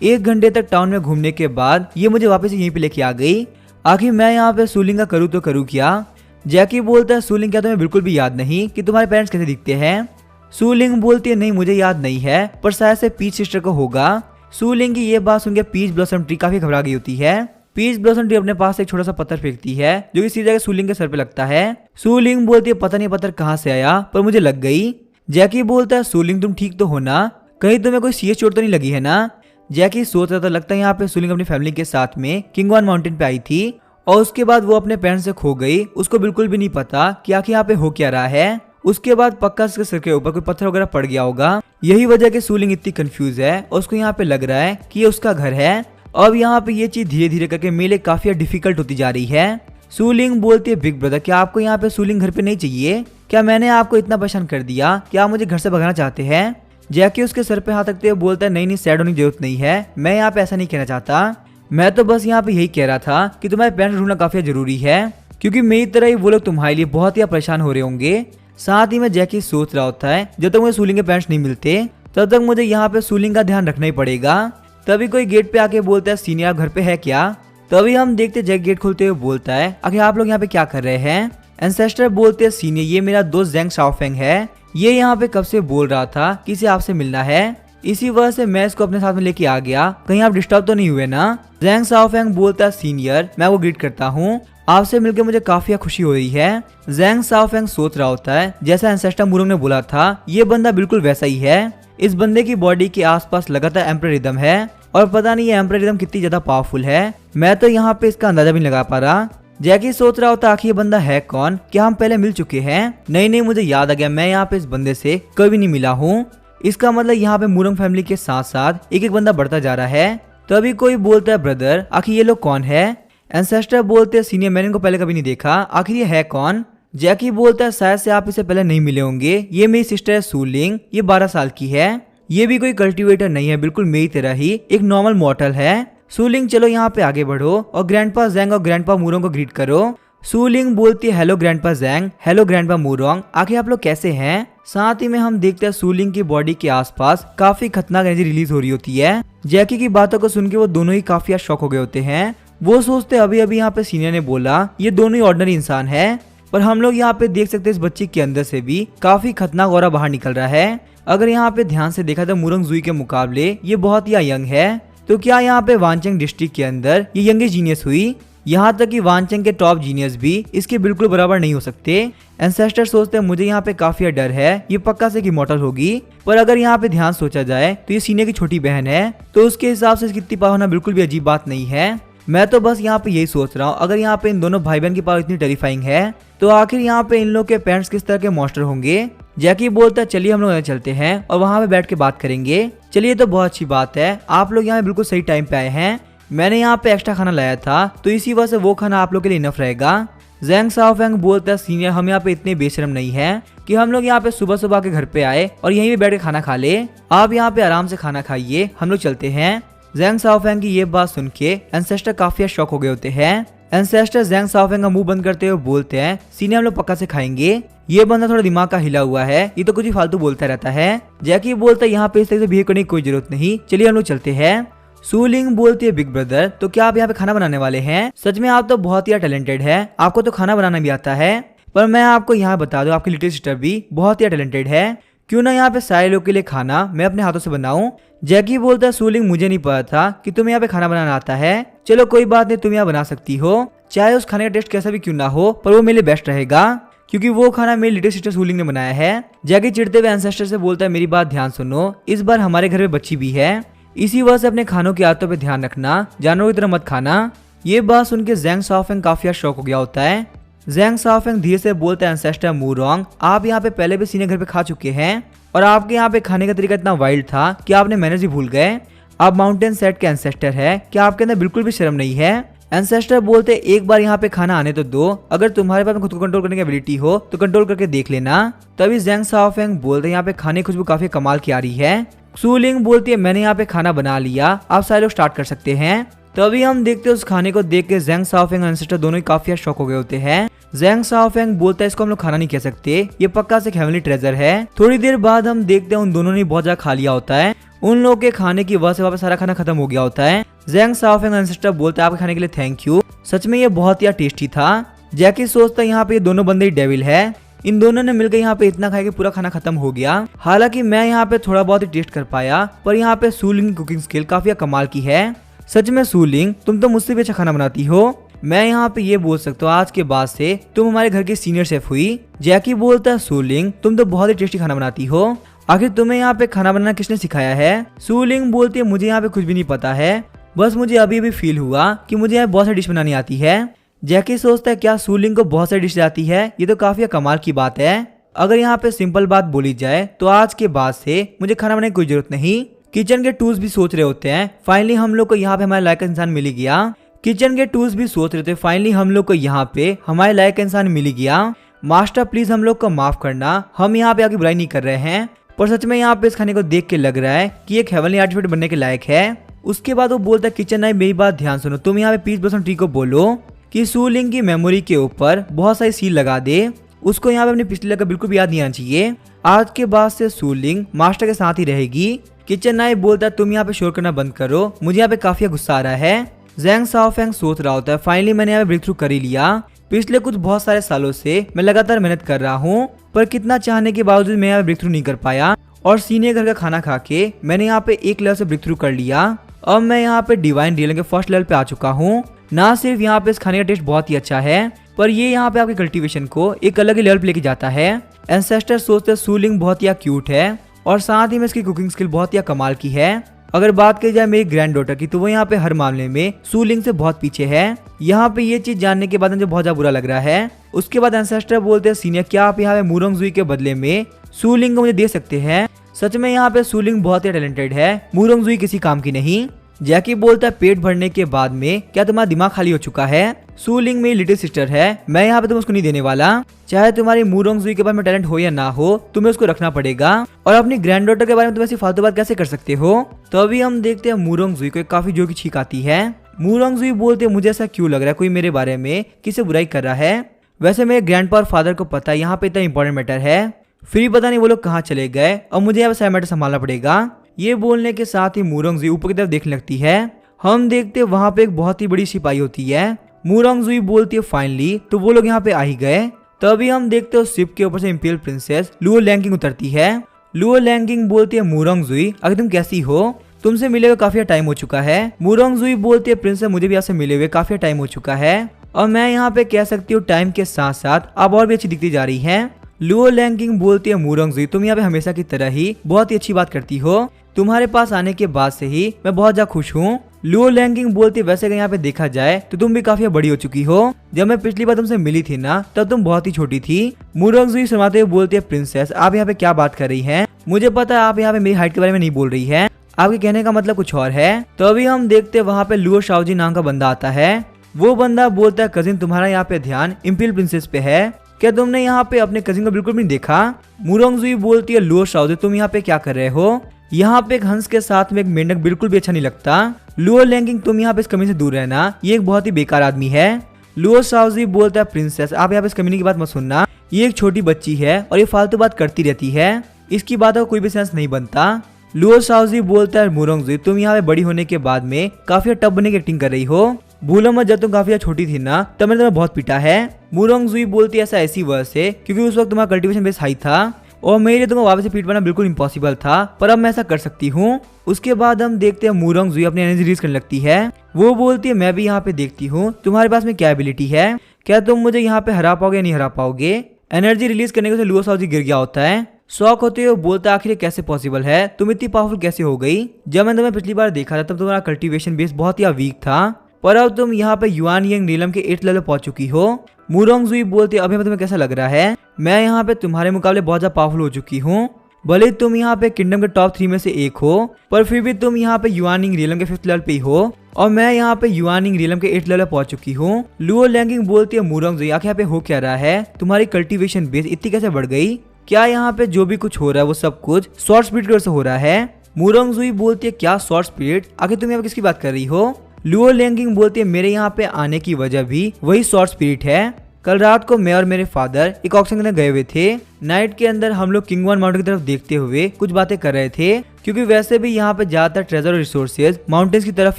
1 घंटे तक टाउन में घूमने के बाद ये मुझे वापस यहीं पे लेके आ गई। आखिर मैं यहाँ पे सूलिंग का करूँ तो करूँ क्या। जैकी बोलता है सूलिंग क्या तुम्हें बिल्कुल भी याद नहीं कि तुम्हारे पेरेंट्स कैसे दिखते हैं। सूलिंग बोलती है नहीं मुझे याद नहीं है पर शायद से पीच सिस्टर को होगा। सूलिंग की ये बात सुनकर पीच ब्लॉसम ट्री काफी घबरा गई होती है। पीच ब्लॉसम ट्री अपने पास एक छोटा सा पत्थर फेंकती है जो कि सीधे सूलिंग के सर पे लगता है। सूलिंग बोलती है पता नहीं पत्थर कहाँ से आया पर मुझे लग गई। जैकी बोलता है सूलिंग तुम ठीक तो हो ना, कहीं तुम्हें कोई सीरियस चोट तो नहीं लगी है ना। जैकी सोच रहा था लगता है यहाँ पे सूलिंग अपनी फैमिली के साथ में किंगवान माउंटेन पे आई थी और उसके बाद वो अपने पेरेंट्स से खो गई। उसको बिल्कुल भी नहीं पता कि आखिर यहाँ पे हो क्या रहा है। उसके बाद पक्का उसके सिर के ऊपर कोई पत्थर वगैरह पड़ गया होगा, यही वजह कि सूलिंग इतनी कंफ्यूज है और उसको यहाँ पे लग रहा है कि ये उसका घर है। अब यहाँ पे ये चीज धीरे धीरे करके मेरे लिए काफी डिफिकल्ट होती जा रही है। सूलिंग बोलती है बिग ब्रदर क्या आपको यहाँ पे सूलिंग घर पे नहीं चाहिए, क्या मैंने आपको इतना परेशान कर दिया कि आप मुझे घर से भगाना चाहते हैं। जैकी उसके सर पे हाथ रखते हुए बोलता है नहीं सैड होने की जरूरत नहीं है, मैं यहाँ पे ऐसा नहीं कहना चाहता, मैं तो बस यहाँ पे यही कह रहा था कि तुम्हारे पेरेंट्स ढूंढना काफी जरूरी है क्योंकि मेरी तरह ही वो लोग तुम्हारे लिए बहुत ही परेशान हो रहे होंगे। साथ ही में जैकी सोच रहा होता है जब तक मुझे सूलिंग के पेरेंट्स नहीं मिलते तब तक मुझे यहाँ पे सूलिंग का ध्यान रखना ही पड़ेगा। तभी कोई गेट पे आके बोलता है सीनियर आप घर पे है क्या। तभी हम देखते जैक गेट खोलते हुए बोलता है आखिर आप लोग यहाँ पे क्या कर रहे हैं। एंसेस्टर बोलते हैं सीनियर ये मेरा दोस्त जेंग शाओफेंग है, ये यहाँ पे कब से बोल रहा था कि इसे आपसे मिलना है, इसी वजह से मैं इसको अपने साथ में लेके आ गया, कहीं आप डिस्टर्ब तो नहीं हुए ना। जेंग शाओफेंग बोलता है सीनियर मैं वो ग्रीट करता हूँ, आपसे मिलकर मुझे काफी खुशी हो रही है। जेंग शाओफेंग सोच रहा होता है जैसा एंसेस्टर मुरोंग ने बोला था ये बंदा बिल्कुल वैसा ही है। इस बंदे की बॉडी के आसपास लगातार एम्पर रिदम है और पता नहीं ये एम्पर रिदम कितनी ज्यादा पावरफुल है, मैं तो यहाँ पे इसका अंदाजा भी नहीं लगा पा रहा। जैकी सोच रहा होता आखिर ये बंदा है कौन, क्या हम पहले मिल चुके हैं। नहीं मुझे याद आ गया मैं यहाँ पे इस बंदे से कभी नहीं मिला हूँ। इसका मतलब यहाँ पे मुरोंग फैमिली के साथ साथ एक बंदा बढ़ता जा रहा है। तभी कोई बोलता है ब्रदर आखिर ये लोग कौन है। एंसेस्टर बोलते हैं सीनियर मैंने इनको पहले कभी नहीं देखा, आखिर ये है कौन। जैकी बोलता है शायद से आप इसे पहले नहीं मिले होंगे, ये मेरी सिस्टर है सूलिंग, ये 12 साल की है, ये भी कोई कल्टीवेटर नहीं है, बिल्कुल मेरी तरह ही एक नॉर्मल मॉर्टल है। सूलिंग चलो यहाँ पे आगे बढ़ो और ग्रैंडपा जेंग और ग्रैंडपा मुरोंग को ग्रीट करो। सूलिंग बोलती है हेलो ग्रैंडपा जेंग, हेलो ग्रैंडपा मुरोंग, आखिर आप लोग कैसे हैं। साथ ही में हम देखते हैं सूलिंग की बॉडी के आसपास काफी खतरनाक एनर्जी रिलीज हो रही होती है। जैकी की बातों को सुन के वो दोनों ही काफी शॉक हो गए होते हैं। वो सोचते अभी अभी यहाँ पे सीनियर ने बोला ये दोनों ही ऑर्डिनरी इंसान है, पर हम लोग यहाँ पे देख सकते हैं इस बच्चे के अंदर से भी काफी खतरनाक ऑरा बाहर निकल रहा है। अगर यहाँ पे ध्यान से देखा तो मुरोंग जुई के मुकाबले ये बहुत ही यंग है, तो क्या यहाँ पे वानचेंग डिस्ट्रिक्ट के अंदर ये यंगेस्ट जीनियस हुई। यहाँ तक कि वानचेंग के टॉप जीनियस भी इसके बिल्कुल बराबर नहीं हो सकते। एंसेस्टर सोचते हैं मुझे यहाँ पे काफी डर है, ये पक्का से इमॉर्टल होगी, पर अगर यहाँ पे ध्यान सोचा जाए तो ये सीनियर की छोटी बहन है, तो उसके हिसाब से इसकी इतनी पावर होना बिल्कुल भी अजीब बात नहीं है। मैं तो बस यहाँ पे यही सोच रहा हूँ अगर यहाँ पे इन दोनों भाई बहन की पावर इतनी टेरिफाइंग है तो आखिर यहाँ पे इन लोग के पेरेंट्स किस तरह के मॉन्स्टर होंगे। जैकी बोलता है चलिए हम लोग चलते हैं और वहाँ पे बैठ के बात करेंगे। चलिए तो बहुत अच्छी बात है, आप लोग यहाँ बिल्कुल सही टाइम पे आए हैं, मैंने यहाँ पे एक्स्ट्रा खाना लाया था तो इसी वजह से वो खाना आप लोग के लिए इनफ रहेगा। जेंग शाओफेंग बोलता है सीनियर हम यहाँ पे इतने बेशरम नहीं है कि हम लोग यहाँ पे सुबह सुबह के घर पे आए और यहीं पे बैठ के खाना खा ले, आप यहाँ पे आराम से खाना खाइए, हम लोग चलते हैं। जेंग शाओफेंग की ये बात सुन के एंसेस्टर काफी शॉक हो गए होते हैं। एंसेस्टर जेंग शाओफेंग का मुंह बंद करते हुए बोलते हैं सीनियर हम लोग पक्का से खाएंगे, ये बंदा थोड़ा दिमाग का हिला हुआ है, ये तो कुछ ही फालतू बोलता रहता है। जैकी बोलता है यहाँ पे इस तरह से बिहेव करने की कोई जरूरत नहीं, चलिए हम लोग चलते हैं। सूलिंग बोलती है बिग ब्रदर तो क्या आप यहाँ पे खाना बनाने वाले हैं, सच में आप तो बहुत ही टैलेंटेड है, आपको तो खाना बनाना भी आता है, पर मैं आपको यहाँ बता दूं आपकी लिटिल सिस्टर भी बहुत ही टैलेंटेड है, क्यों ना यहाँ पे सारे लोग के लिए खाना मैं अपने हाथों से बनाऊं। जैकी बोलता है सूलिंग मुझे नहीं पता था कि तुम्हें यहाँ पे खाना बनाना आता है, चलो कोई बात नहीं तुम यहाँ बना सकती हो, चाहे उस खाने का टेस्ट कैसा भी क्यों ना हो पर वो मेरे लिए बेस्ट रहेगा क्योंकि वो खाना मेरी लिटिल सिस्टर सूलिंग ने बनाया है। जैकी चिढ़ते हुए एंसेस्टर से बोलता है मेरी बात ध्यान सुनो, इस बार हमारे घर में बच्ची भी है, इसी वजह से अपने खानों की आदतों पे ध्यान रखना, जानवरों की तरह मत खाना। ये बात सुन के जेंग शाओफेंग काफी शौक हो गया होता है। जैंग शाओफेंग धीरे से बोलता है एंसेस्टर मूरोंग, आप यहाँ पे पहले भी सीने घर पे खा चुके हैं और आपके यहाँ पे खाने का तरीका इतना वाइल्ड था कि आपने मैनेज ही भूल गए। आप माउंटेन सेट के एंसेस्टर है, क्या आपके अंदर बिल्कुल भी शर्म नहीं है? एंसेस्टर बोलते एक बार यहाँ पे खाना आने तो दो, अगर तुम्हारे पास खुद को कंट्रोल करने की एबिलिटी हो तो कंट्रोल करके देख लेना। तभी जैंग शाओफेंग बोलते यहाँ पे खाने की खुशबू काफी कमाल की आ रही है। सूलिंग बोलती है मैंने यहाँ पे खाना बना लिया, आप सारे लोग स्टार्ट कर सकते हैं। तभी हम देखते हैं उस खाने को देख के जैंग शाओफेंग और एंसेस्टर दोनों ही काफी शॉक हो गए होते हैं। जैंग शाओफेंग बोलता है इसको हम लोग खाना नहीं कह सकते, ये पक्का से हेवनली ट्रेजर है। थोड़ी देर बाद हम देखते हैं उन दोनों ने बहुत ज्यादा खा लिया होता है, उन लोगों के खाने की वजह से वहाँ पे सारा खाना खत्म हो गया होता है। जैंग शाओफेंग एंसेस्टर बोलता है आपके खाने के लिए थैंक यू, सच में ये बहुत ही टेस्टी था। जैकी सोचता है यहाँ पे ये दोनों बंदे ही डेविल है, इन दोनों ने मिलकर यहाँ पे इतना खाया कि पूरा खाना खत्म हो गया। हालांकि मैं यहाँ पे थोड़ा बहुत ही टेस्ट कर पाया, पर यहाँ पे सूलिंग की कुकिंग स्किल काफी कमाल की है। सच में सूलिंग तुम तो मुझसे भी अच्छा खाना बनाती हो, मैं यहाँ पे ये बोल सकता हूँ आज के बाद से तुम हमारे घर की सीनियर शेफ हुई। जैकी बोलता है सूलिंग तुम तो बहुत ही टेस्टी खाना बनाती हो, आखिर तुम्हें यहाँ पे खाना बनाना किसने सिखाया है? सूलिंग बोलती है मुझे यहाँ पे कुछ भी नहीं पता है, बस मुझे अभी अभी फील हुआ कि मुझे यहाँ बहुत सारी डिश बनानी आती है। जैकी सोचता है क्या सूलिंग को बहुत सारी डिश आती है, ये तो काफी कमाल की बात है। अगर यहाँ पे सिंपल बात बोली जाए तो आज के बाद से मुझे खाना बनाने की कोई जरूरत नहीं। किचन के टूल्स भी सोच रहे होते हैं फाइनली हम लोग को यहाँ पे हमारे लायक का इंसान मिल गया। किचन के टूल्स भी सोच रहे थे फाइनली हम लोग को यहाँ पे हमारे लायक का इंसान मिल गया। मास्टर प्लीज हम लोग को माफ करना, हम यहाँ पे आगे बुराई नहीं कर रहे हैं, पर सच में यहाँ पे इस खाने को देख के लग रहा है कि एक हेवनली आर्टिफिट बनने के लायक है। उसके बाद वो बोलता है किचन नाइफ मेरी बात ध्यान सुनो, तुम यहाँ पे पीस बसन ट्री को बोलो कि सूलिंग की मेमोरी के ऊपर बहुत सारी सील लगा दे, उसको यहाँ पे अपनी पिछली लगा बिल्कुल भी याद नहीं आना चाहिए। आज के बाद से सूलिंग मास्टर के साथ ही रहेगी। किचन नाइफ बोलता है तुम यहाँ पे शोर करना बंद करो, मुझे यहाँ पे काफी गुस्सा आ रहा है। जैंग शाओफेंग सोच रहा होता है फाइनली मैंने यहाँ पे ब्रेक थ्रू कर ही लिया, पिछले कुछ बहुत सारे सालों से मैं लगातार मेहनत कर रहा हूँ, पर कितना चाहने के बावजूद मैं यहाँ पे ब्रेक थ्रू नहीं कर पाया और सीनियर घर का खाना खा के मैंने यहाँ पे एक लेवल से ब्रेक थ्रू कर लिया। अब मैं यहाँ पे डिवाइन रियलिटी के फर्स्ट लेवल पे आ चुका हूँ। ना सिर्फ यहाँ पे इस खाने का टेस्ट बहुत ही अच्छा है, पर ये यहाँ पे आपके कल्टीवेशन को एक अलग ही लेवल पे लेके जाता है। एंसेस्टर सोचते सूलिंग बहुत ही क्यूट है और साथ ही में इसकी कुकिंग स्किल बहुत ही कमाल की है। अगर बात की जाए मेरी ग्रैंड डॉटर की तो वो यहाँ पे हर मामले में सूलिंग से बहुत पीछे है। यहाँ पे ये चीज जानने के बाद मुझे बहुत ज्यादा बुरा लग रहा है। उसके बाद एंसेस्टर बोलते हैं सीनियर क्या आप यहाँ पे मूरोंगजुई के बदले में सूलिंग को मुझे दे सकते हैं? सच में यहाँ पे सूलिंग बहुत ही टैलेंटेड है, मूरोंगजुई किसी काम की नहीं। जैकी बोलता है पेट भरने के बाद में क्या तुम्हारा दिमाग खाली हो चुका है? सूलिंग मेरी लिटिल सिस्टर है, मैं यहाँ पे तुम उसको नहीं देने वाला, चाहे तुम्हारी मूरोंगजुई के बारे में टैलेंट हो या ना हो तुम्हें उसको रखना पड़ेगा। और अपनी ग्रैंड डॉटर के बारे में तुम ऐसी फालतू बात कैसे कर सकते हो? तो अभी हम देखते हैं मूरोंगजुई को काफी जोर की छींक आती है। मूरोंगजुई बोलते मुझे ऐसा क्यों लग रहा है कोई मेरे बारे में किसी बुराई कर रहा है। वैसे मेरे ग्रैंडपा और फादर को पता है यहाँ पे इतना इंपॉर्टेंट मैटर है, फिर पता नहीं वो लोग कहाँ चले गए और मुझे यहाँ पे सारा मैटर संभालना पड़ेगा। ये बोलने के साथ ही मूरोंगजुई ऊपर की तरफ देखने लगती है। हम देखते वहाँ पे एक बहुत ही बड़ी सिपाही होती है। मूरोंगजुई बोलती है फाइनली तो वो लोग यहाँ पे आ ही गए। तभी हम देखते हैं शिप के ऊपर से इंपीरियल प्रिंसेस लुओ लैंगिंग उतरती है। लुओ लैंगिंग बोलती है मूरोंगजुई अगर तुम कैसी हो, तुमसे मिले हुए काफी टाइम हो चुका है। मूरोंगजुई बोलती है प्रिंसेस मुझे भी आपसे मिले हुए काफी टाइम हो चुका है और मैं यहाँ पे कह सकती हूँ टाइम के साथ साथ आप और भी अच्छी दिखती जा रही है। लुओ लैंगिंग बोलती है मूरोंगजुई तुम यहाँ पे हमेशा की तरह ही बहुत ही अच्छी बात करती हो, तुम्हारे पास आने के बाद से ही मैं बहुत ज्यादा खुश हूँ। लुओ लैंगिंग बोलती है वैसे अगर यहाँ पे देखा जाए तो तुम भी काफी बड़ी हो चुकी हो, जब मैं पिछली बार तुमसे मिली थी ना तब तुम बहुत ही छोटी थी। मूरोंगजुई शर्माते हुए बोलती है प्रिंसेस आप यहाँ पे क्या बात कर रही हैं? मुझे पता है आप यहाँ पे मेरी हाइट के बारे में नहीं बोल रही है, आपके कहने का मतलब कुछ और है। तो अभी हम देखते हैं वहाँ पे लुओ शाओजी नाम का बंदा आता है। वो बंदा बोलता है कजिन तुम्हारा यहाँ पे ध्यान इंपीरियल प्रिंसेस पे है, क्या तुमने यहाँ पे अपने कजिन को बिल्कुल भी नहीं देखा? मूरोंगजुई बोलती है लुओ शाओजी तुम यहाँ पे क्या कर रहे हो? यहाँ पे एक हंस के साथ में एक मेंढक बिल्कुल भी अच्छा नहीं लगता। लुओ लैंगिंग तुम यहाँ पे इस कमी से दूर रहना, ये एक बहुत ही बेकार आदमी है। लुओ शाओजी बोलता है प्रिंसेस आप यहाँ पे इस कमीने की बात मत सुनना, ये एक छोटी बच्ची है और ये फालतू बात करती रहती है, इसकी बातों का कोई भी सेंस नहीं बनता। लुओ शाओजी बोलता है मूरोंगजुई तुम यहाँ पे बड़ी होने के बाद में काफी टफ बनने की एक्टिंग कर रही हो, भूलो मत जब तुम काफी छोटी थी ना तब मैंने तुम्हें बहुत पीटा है। मूरोंगजुई बोलती है ऐसा ऐसी वजह से क्योंकि उस वक्त तुम्हारा कल्टीवेशन बेस हाई था और मेरे लिए तुम्हें वापस से पीट पाना बिल्कुल इम्पॉसिबल था, पर अब मैं ऐसा कर सकती हूँ। उसके बाद हम देखते हैं मूरोंगजुई अपनी एनर्जी रिलीज करने लगती है। वो बोलती है मैं भी यहाँ पे देखती हूँ तुम्हारे पास में क्या एबिलिटी है, क्या तुम मुझे यहाँ पे हरा पाओगे या नहीं हरा पाओगे? एनर्जी रिलीज करने के लुओ शाओजी गिर गया होता है। शौक होते हुए बोलता आखिर कैसे पॉसिबल है, तुम इतनी पावरफुल कैसे हो गई? जब मैंने तुम्हें पिछली बार देखा था तब तुम्हारा कल्टीवेशन बेस बहुत ही वीक था, पर अब तुम यहाँ पे युआन यांग नीलम के 8th लेवल पहुंच चुकी हो। मुरोंगजुई बोलती है, अभी तुम्हें कैसा लग रहा है? मैं यहाँ पे तुम्हारे मुकाबले बहुत ज्यादा पावरफुल हो चुकी हूँ। भले तुम यहाँ पे किंगडम के टॉप 3 में से एक हो, पर फिर भी तुम यहाँ पे युआनिंग रियलम के 5th लेवल पे ही हो और मैं यहाँ पे युआनिंग रियलम के 8th लेवल पहुंच चुकी हूँ। लुओ लैंगिंग बोलती है, मुरोंगजुई आखिर यहाँ पे हो क्या रहा है? तुम्हारी कल्टीवेशन बेस इतनी कैसे बढ़ गई? क्या यहाँ पे जो भी कुछ हो रहा है वो सब कुछ शॉर्ट स्पीड की वजह से हो रहा है? मुरोंगजुई बोलती है, क्या शॉर्ट स्पीड? आखिर तुम यहाँ पे किसकी बात कर रही हो? लुओ लैंगिंग बोलती है, मेरे यहाँ पे आने की वजह भी वही शॉर्ट स्पिरिट है। कल रात को मैं और मेरे फादर एक ऑक्शन के अंदर गए हुए थे। नाइट के अंदर हम लोग किंग वन माउंटेन की तरफ देखते हुए कुछ बातें कर रहे थे, क्योंकि वैसे भी यहाँ पे ज्यादातर ट्रेजर और रिसोर्सेज माउंटेन्स की तरफ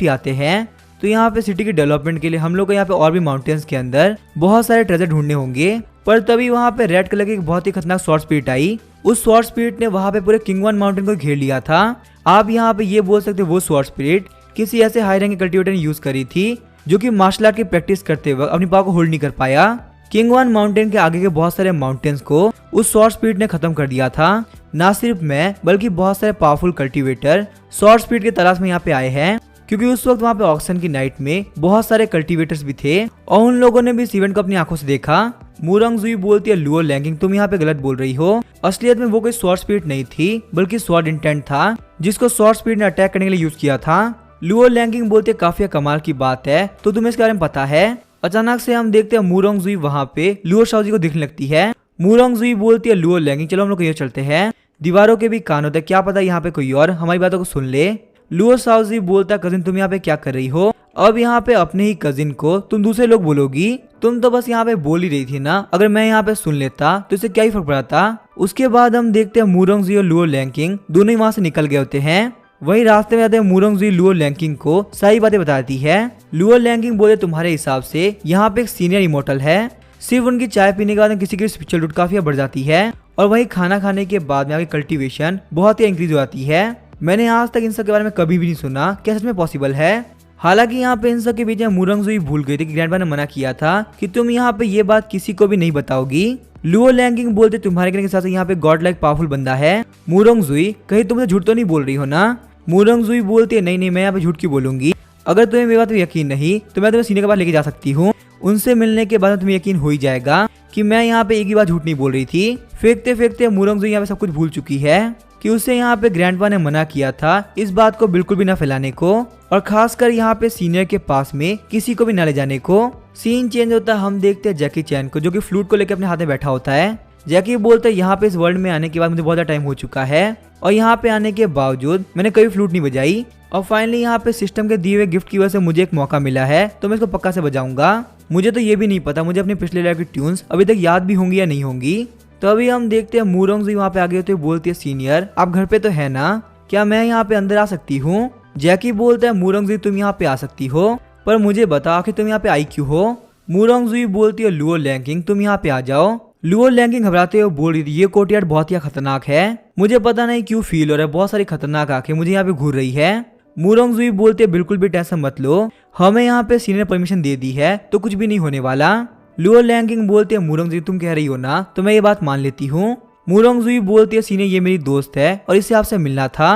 ही आते हैं। तो यहाँ पे सिटी की डेवलपमेंट के लिए हम लोग को यहाँ पे और भी माउंटेन्स के अंदर बहुत सारे ट्रेजर ढूंढने होंगे। पर तभी वहाँ पे रेड कलर की एक बहुत ही खतरनाक शॉर्ट स्पिरिट आई। उस शॉर्ट स्पिरिट ने वहाँ पे पूरे किंग वन माउंटेन को घेर लिया था। आप यहाँ पे ये बोल सकते वो शॉर्ट स्पिरिट किसी ऐसे हाई रैंक के कल्टीवेटर ने यूज करी थी जो कि मार्शल आर्ट की प्रैक्टिस करते वक्त अपनी पावर को होल्ड नहीं कर पाया। किंग वन माउंटेन के आगे के बहुत सारे माउंटेन्स को उस शॉर्ट स्पीड ने खत्म कर दिया था। ना सिर्फ मैं बल्कि बहुत सारे पावरफुल कल्टीवेटर शॉर्ट स्पीड की तलाश में यहाँ पे आए हैं, क्योंकि उस वक्त वहाँ पे ऑक्शन की नाइट में बहुत सारे कल्टीवेटर्स भी थे और उन लोगों ने भी इस इवेंट को अपनी आंखों से देखा। मुरोंगजुई बोलती है, लुओ लैंगिंग तुम यहाँ पे गलत बोल रही हो। असलियत में वो कोई शॉर्ट स्पीड नहीं थी बल्कि शॉर्ट इंटेंट था, जिसको शॉर्ट स्पीड ने अटैक करने के लिए यूज किया था। लुओ लैंगिंग बोलते काफी कमाल की बात है, तो तुम्हें इसके बारे में पता है? अचानक से हम देखते हैं मुरोंगजुई वहाँ पे लुओ शाओजी को दिखने लगती है। मुरोंगजुई बोलती है, लुओ लैंगिंग चलो हम लोग ये चलते हैं, दीवारों के भी कान होते हैं, क्या पता यहाँ पे कोई और हमारी बातों को सुन ले। लुओ शाओजी बोलता, कजिन तुम यहाँ पे क्या कर रही हो? अब यहाँ पे अपने ही कजिन को तुम दूसरे लोग बोलोगी? तुम तो बस यहाँ पे बोल ही रही थी ना, अगर मैं यहाँ पे सुन लेता तो इससे क्या ही फर्क पड़ता। उसके बाद हम देखते हैं मुरोंगजुई और लुओ लैंगिंग दोनों ही वहाँ से निकल गए होते हैं। वही रास्ते में आते हैं मुरोंगजुई लुओ लैंगिंग को सही बातें बताती है। लुओ लैंगिंग बोले, तुम्हारे हिसाब से यहाँ पे एक सीनियर इमोर्टल है, सिर्फ उनकी चाय पीने के बाद किसी की स्पिरिचुअल रूट काफी बढ़ जाती है और वही खाना खाने के बाद में आपकी कल्टीवेशन बहुत ही इंक्रीज हो जाती है। मैंने आज तक इन सब के बारे में कभी भी नहीं सुना, क्या सच में पॉसिबल है? हालांकि यहाँ पे इन सब के बीच में मुरोंगजुई भूल गई थी कि ग्रैंडपा ने मना किया था कि तुम यहाँ पे ये बात किसी को भी नहीं बताओगी। लुओ लैंगिंग बोलते, तुम्हारे कहने के साथ यहाँ पे गॉड लाइक पावरफुल बंदा है। मुरोंगजुई कहीं तुम झूठ तो नहीं बोल रही हो ना? मुरोंगजुई बोलती है, नहीं नहीं मैं यहाँ पे झूठ क्यों बोलूंगी, अगर तुम्हें मेरी बात पे यकीन नहीं तो मैं तुम्हें सीने के पास लेके जा सकती हूँ। उनसे मिलने के बाद तुम्हें यकीन हो ही जाएगा कि मैं यहाँ पे एक ही बार झूठ नहीं बोल रही थी। फेंकते फेंकते मुरोंगजुई यहाँ पे सब कुछ भूल चुकी है कि उसे यहाँ पे ग्रैंडपा ने मना किया था इस बात को बिल्कुल भी ना फैलाने को, और खासकर यहाँ पे सीनियर के पास में किसी को भी ना ले जाने को। सीन चेंज होता है, हम देखते हैं जैकी चैन को जो कि फ्लूट को लेकर अपने हाथ में बैठा होता है। जैकी बोलता है, यहाँ पे इस वर्ल्ड में आने के बाद मुझे बहुत ज्यादा टाइम हो चुका है और यहाँ पे आने के बावजूद मैंने कभी फ्लूट नहीं बजाई, और फाइनली यहाँ पे सिस्टम के दिए हुए गिफ्ट की वजह से मुझे एक मौका मिला है तो मैं इसको पक्का से बजाऊंगा। मुझे तो ये भी नहीं पता मुझे अपने पिछले लेवल की ट्यून्स अभी तक याद भी होंगी या नहीं होंगी। तो अभी हम देखते हैं मुरोंगजुई वहाँ पे आगे होते हुए बोलती है, सीनियर आप घर पे तो है ना, क्या मैं यहाँ पे अंदर आ सकती हूँ? जैकी बोलता है, मुरोंगजुई तुम यहाँ पे आ सकती हो, पर मुझे बता आखिर तुम यहाँ पे आई क्यों हो? मुरोंगजुई बोलती है, लुओ लैंगिंग तुम यहाँ पे आ जाओ। लुओ लैंगिंग घबराते हुए बोल रही थी, ये कोर्टयार्ड बहुत ही खतरनाक है, मुझे पता नहीं क्यों फील हो रहा है, बहुत सारी खतरनाक आंखें मुझे यहाँ पे घूर रही है। मुरोंगजुई बोलते, बिल्कुल भी टेंशन मत लो, हमें यहाँ पे सीनियर परमिशन दे दी है तो कुछ भी नहीं होने वाला। लुओ लैंगिंग बोलते हैं, मुरोंगजुई तुम कह रही हो ना तो मैं ये बात मान लेती हूँ। मुरोंगजुई बोलती है, सीनियर ये मेरी दोस्त है और इससे आपसे मिलना था,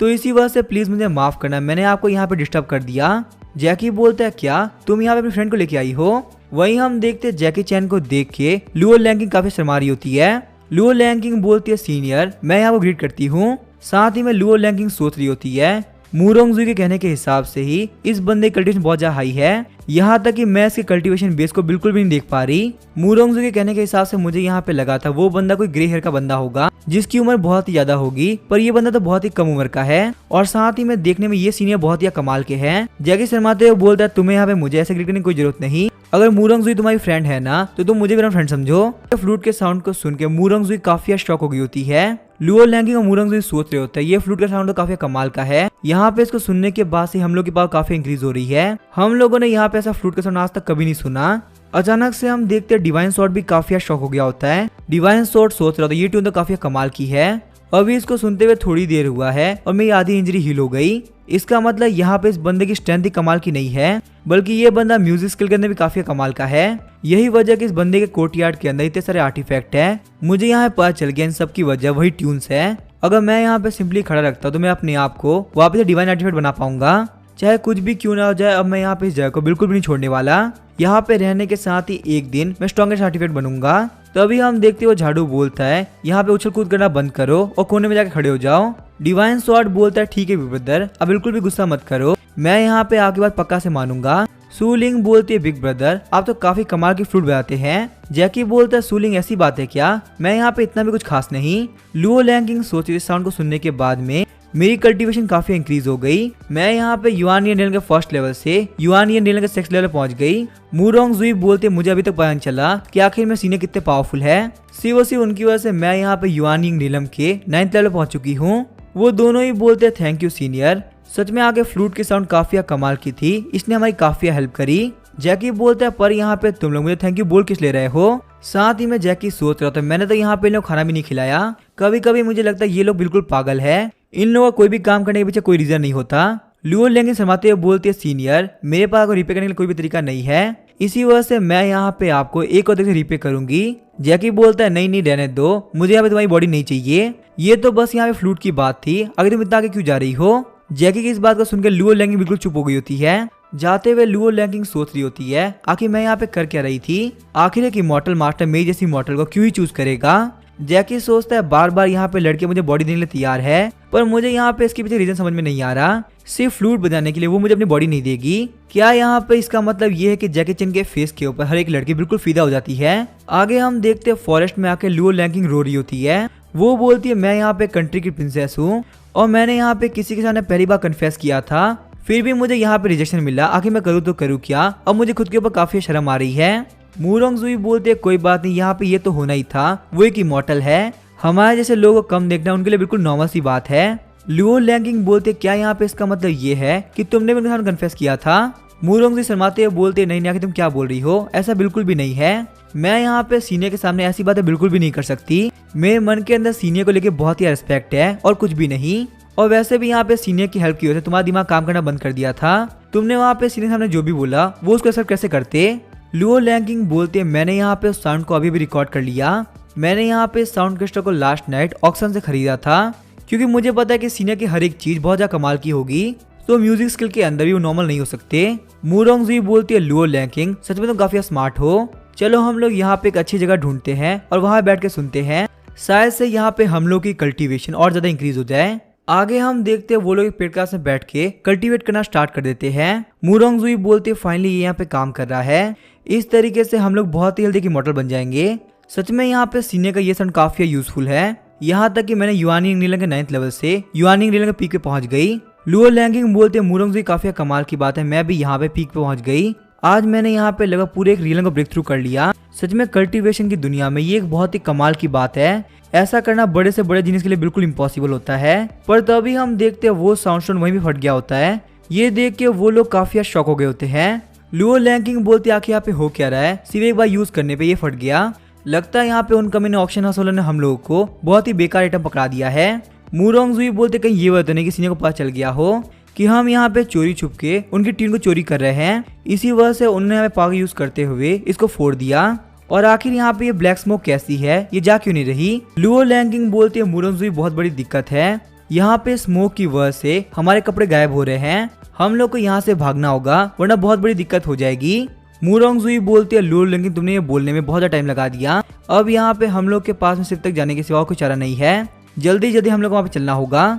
तो इसी वजह से प्लीज मुझे माफ करना, मैंने आपको यहाँ पे डिस्टर्ब कर दिया। जैकी बोलता है, क्या तुम यहाँ पे अपनी फ्रेंड को लेके आई हो? वहीं हम देखते हैं जैकी चैन को देख के लुओ लैंगिंग काफी शर्मा रही होती है। लुओ लैंगिंग बोलती है, सीनियर मैं यहाँ को ग्रीट करती हूँ। साथ ही में लुओ लैंगिंग सोच रही होती है, मुरोंगजुई के कहने के हिसाब से ही इस बंदे की कल्टीवेशन बहुत ज्यादा हाई है, यहाँ तक कि मैं इसके कल्टीवेशन बेस को बिल्कुल भी नहीं देख पा रही। मुरोंगजुई के कहने के हिसाब से मुझे यहाँ पे लगा था वो बंदा कोई ग्रे हेयर का बंदा होगा जिसकी उम्र बहुत ही ज्यादा होगी, पर ये बंदा तो बहुत ही कम उम्र का है और साथ ही में देखने में ये सीनियर बहुत ही कमाल के हैं। जैकी शर्माते हुए बोलता है, तुम्हें यहाँ पे मुझे ऐसे ग्रीट करने की कोई जरूरत नहीं, अगर मुरोंगजुई तुम्हारी फ्रेंड है ना तो तुम मुझे मेरा फ्रेंड समझो। फ्लूट के साउंड को सुन के मुरोंगजुई काफी शॉक हो गई होती है। लुओ लैंगिंग और मुरोंगजुई सोच रहे होते हैं, ये फ्लूट का साउंड तो काफी कमाल का है, यहाँ पे इसको सुनने के बाद से हम लोग की पावर काफी इंक्रीज हो रही है, हम लोगों ने यहाँ पे ऐसा फ्लूट का साउंड आज तक कभी नहीं सुना। अचानक से हम देखते हैं डिवाइन स्वॉर्ड भी काफी शॉक हो गया होता है। डिवाइन स्वॉर्ड सोच रहा होता है ये ट्यून तो काफी कमाल की है, अभी इसको सुनते हुए थोड़ी देर हुआ है और मेरी आधी इंजरी हील हो गई, इसका मतलब यहाँ पे इस बंदे की स्ट्रेंथ ही कमाल की नहीं है बल्कि ये बंदा म्यूजिक स्किल के अंदर भी काफी कमाल का है। यही वजह कि इस बंदे के कोर्टयार्ड के अंदर इतने सारे आर्टिफैक्ट है। मुझे यहाँ पता चल गया इन सब की वजह वही ट्यून्स है। अगर मैं यहाँ पे सिंपली खड़ा रखता तो मैं अपने आप को वापस डिवाइन आर्टिफैक्ट बना पाऊंगा। चाहे कुछ भी क्यों ना हो जाए, अब मैं यहाँ पे इस जगह को बिल्कुल भी नहीं छोड़ने वाला। यहाँ पे रहने के साथ ही एक दिन मैं स्ट्रॉन्गेस्ट सर्टिफिकेट बनूंगा। तभी हम देखते वो झाड़ू बोलता है यहाँ पे उछल कूद करना बंद करो और कोने में जाके खड़े हो जाओ। डिवाइन स्वॉर्ड बोलता है ठीक है बिग ब्रदर, अब बिल्कुल भी गुस्सा मत करो, मैं यहाँ पे आपकी बात पक्का से मानूंगा। सूलिंग बोलती है बिग ब्रदर आप तो काफी कमाल की फ्लूट बजाते हैं। जैकी बोलता है सूलिंग ऐसी बात है क्या, मैं यहाँ पे इतना भी कुछ खास नहीं। लुओ लैंकिंग सोचती है साउंड को सुनने के बाद में मेरी कल्टीवेशन काफी इंक्रीज हो गई, मैं यहाँ पे युआनियन रेलन के फर्स्ट लेवल से युआनियन रेलन के सेक्स लेवल पहुंच गई। मूरोंग जुई बोलते मुझे अभी तक पता नहीं चला कि आखिर में सीने कितने पावरफुल है, सिर्फ उनकी वजह से मैं यहाँ पे युआनियन रेलन के 9th लेवल पहुंच चुकी हूँ। वो दोनों ही बोलते हैं थैंक यू सीनियर, सच में आगे फ्लूट की साउंड काफी कमाल की थी, इसने हमारी काफी हेल्प करी। जैकी बोलता है पर यहाँ पे तुम लोग मुझे थैंक यू बोल किस ले रहे हो। साथ ही में जैकी सोच रहा था मैंने तो यहाँ पे इन लोग खाना भी नहीं खिलाया, कभी कभी मुझे लगता है ये लोग बिल्कुल पागल है, इन लोगों का कोई भी काम करने के पीछे कोई रीजन नहीं होता। लुओ लैंकिंग शर्माते हुए बोलती है सीनियर मेरे पास को रिपे करने के लिए कोई भी तरीका नहीं है, इसी वजह से मैं यहाँ पे आपको एक और तरीके से रिपे करूंगी। जैकी बोलता है नहीं रहने दो, मुझे यहाँ पे तुम्हारी बॉडी नहीं चाहिए, ये तो बस यहाँ पे फ्लूट की बात थी, अगर तुम इतना आगे क्यों जा रही हो। जैकी की इस बात को सुनकर लुओ लैंकिंग बिल्कुल चुप हो गई होती है। जाते हुए लुओ लैंकिंग सोच रही होती है आखिर मैं यहाँ पे कर क्या रही थी, आखिर एक इमॉर्टल मास्टर मेरी जैसी मॉडल को क्यों ही चूज करेगा। जैकी सोचता है बार बार यहाँ पे लड़के मुझे बॉडी देने के लिए तैयार है, पर मुझे यहाँ पे इसके पीछे रीजन समझ में नहीं आ रहा, सिर्फ फ्लूट बजाने के लिए वो मुझे अपनी बॉडी नहीं देगी, क्या यहाँ पे इसका मतलब ये है कि जैकी चैन के फेस के ऊपर हर एक लड़की बिल्कुल फिदा हो जाती है। आगे हम देखते हैं फॉरेस्ट में आके लुओ लैंकिंग रो रही होती है, वो बोलती है मैं यहाँ पे कंट्री की प्रिंसेस हूँ और मैंने यहाँ पे किसी के सामने पहली बार कन्फेस किया था, फिर भी मुझे यहाँ पे रिजेक्शन मिला, आखिर मैं करूँ तो करूँ क्या, अब मुझे खुद के ऊपर काफी शर्म आ रही है। मूरोंग जुई बोलते कोई बात नहीं, यहाँ पे ये तो होना ही था, वो एक इमॉर्टल है, हमारे जैसे लोगों को कम देखना उनके लिए बिल्कुल नॉर्मल सी बात है। लुओ लैंकिंग बोलते क्या यहाँ पे इसका मतलब ये है कि तुमने भी उनके साथ कन्फेस किया था। मूरोंग जुई शर्माते हुए बोलते नहीं आखिर तुम क्या बोल रही हो, ऐसा बिल्कुल भी नहीं है, मैं यहाँ पे सीनियर के सामने ऐसी बातें बिल्कुल भी नहीं कर सकती, मेरे मन के अंदर सीनियर को लेके बहुत ही रिस्पेक्ट है और कुछ भी नहीं, और वैसे भी यहाँ पे सीनियर की हेल्प की वजह से तुम्हारा दिमाग काम करना बंद कर दिया था, तुमने वहाँ पे सीनियर सामने जो भी बोला वो उसको एक्सेप्ट कैसे करते। लुओ लैंकिंग बोलते मैंने यहाँ पे साउंड को अभी भी रिकॉर्ड कर लिया, मैंने यहाँ पे साउंड क्रिस्टल को लास्ट नाइट ऑक्शन से खरीदा था, क्योंकि मुझे पता है कि सीनियर की हर एक चीज बहुत ज्यादा कमाल की होगी, तो म्यूजिक स्किल के अंदर भी वो नॉर्मल नहीं हो सकते। मूरोंग जुई बोलती है लुओ लैंकिंग सच में तुम काफी स्मार्ट हो, चलो हम लोग यहाँ पे एक अच्छी जगह ढूंढते हैं और वहाँ बैठ के सुनते हैं, शायद से यहाँ पे हम लोग की कल्टीवेशन और ज्यादा इंक्रीज हो जाए। आगे हम देखते हैं वो लोग पेड़ के में बैठ के कल्टीवेट करना स्टार्ट कर देते हैं। मूरोंग जुई बोलते फाइनली ये यहाँ पे काम कर रहा है, इस तरीके से हम लोग बहुत ही जल्दी की मॉडल बन जाएंगे। सच में यहाँ पे सीनियर का ये साउंड काफी यूजफुल है, यहाँ तक कि मैंने युआनिंग रेलन के 9th लेवल से युआनिंग रेलन के पीक पे पहुंच गई। लुओ लैंकिंग बोलते मूरोंग जुई काफी कमाल की बात है, मैं भी यहाँ पे पीक पे पहुंच गई, आज मैंने यहाँ पे लगभग पूरे एक रेलन को ब्रेक थ्रू कर लिया। सच में कल्टीवेशन की दुनिया में ये एक बहुत ही कमाल की बात है, ऐसा करना बड़े से बड़े जीनियस के लिए बिल्कुल इम्पॉसिबल होता है। पर तभी हम देखते हैं वो साउंड स्टोन वहीं भी फट गया होता है, ये देख के वो लोग काफी शॉक हो गए होते हैं। लुओ लैंकिंग बोलते आखिर यहाँ पे हो क्या रहा है, सिर्फ एक बार यूज करने पे ये फट गया, लगता है यहाँ पे उन कमीने ऑक्शन हाउस वालों ने हम लोगों को बहुत ही बेकार आइटम पकड़ा दिया है। मूरोंग जुई बोलते कहीं ये बात नहीं कि सीनियर को पता चल गया हो कि हम यहाँ पे चोरी छुप के उनकी टीम को चोरी कर रहे हैं, इसी वजह से उन्होंने हमें पावर यूज करते हुए इसको फोड़ दिया, और आखिर यहाँ पे ये ब्लैक स्मोक कैसी है, ये जा क्यों नहीं रही। लुओ लैंकिंग बोलते मूरोंग जुई बहुत बड़ी दिक्कत है, यहाँ पे स्मोक की वजह से हमारे कपड़े गायब हो रहे हैं, हम लोग को यहाँ से भागना होगा वरना बहुत बड़ी दिक्कत हो जाएगी। मूरोंग जुई बोलते हैं लुओ लैंकिंग तुमने ये बोलने में बहुत टाइम लगा दिया, अब यहाँ पे हम लोग के पास में सिर्फ तक जाने के सिवा कोई चारा नहीं है, जल्दी जल्दी हम लोग वहाँ पे चलना होगा।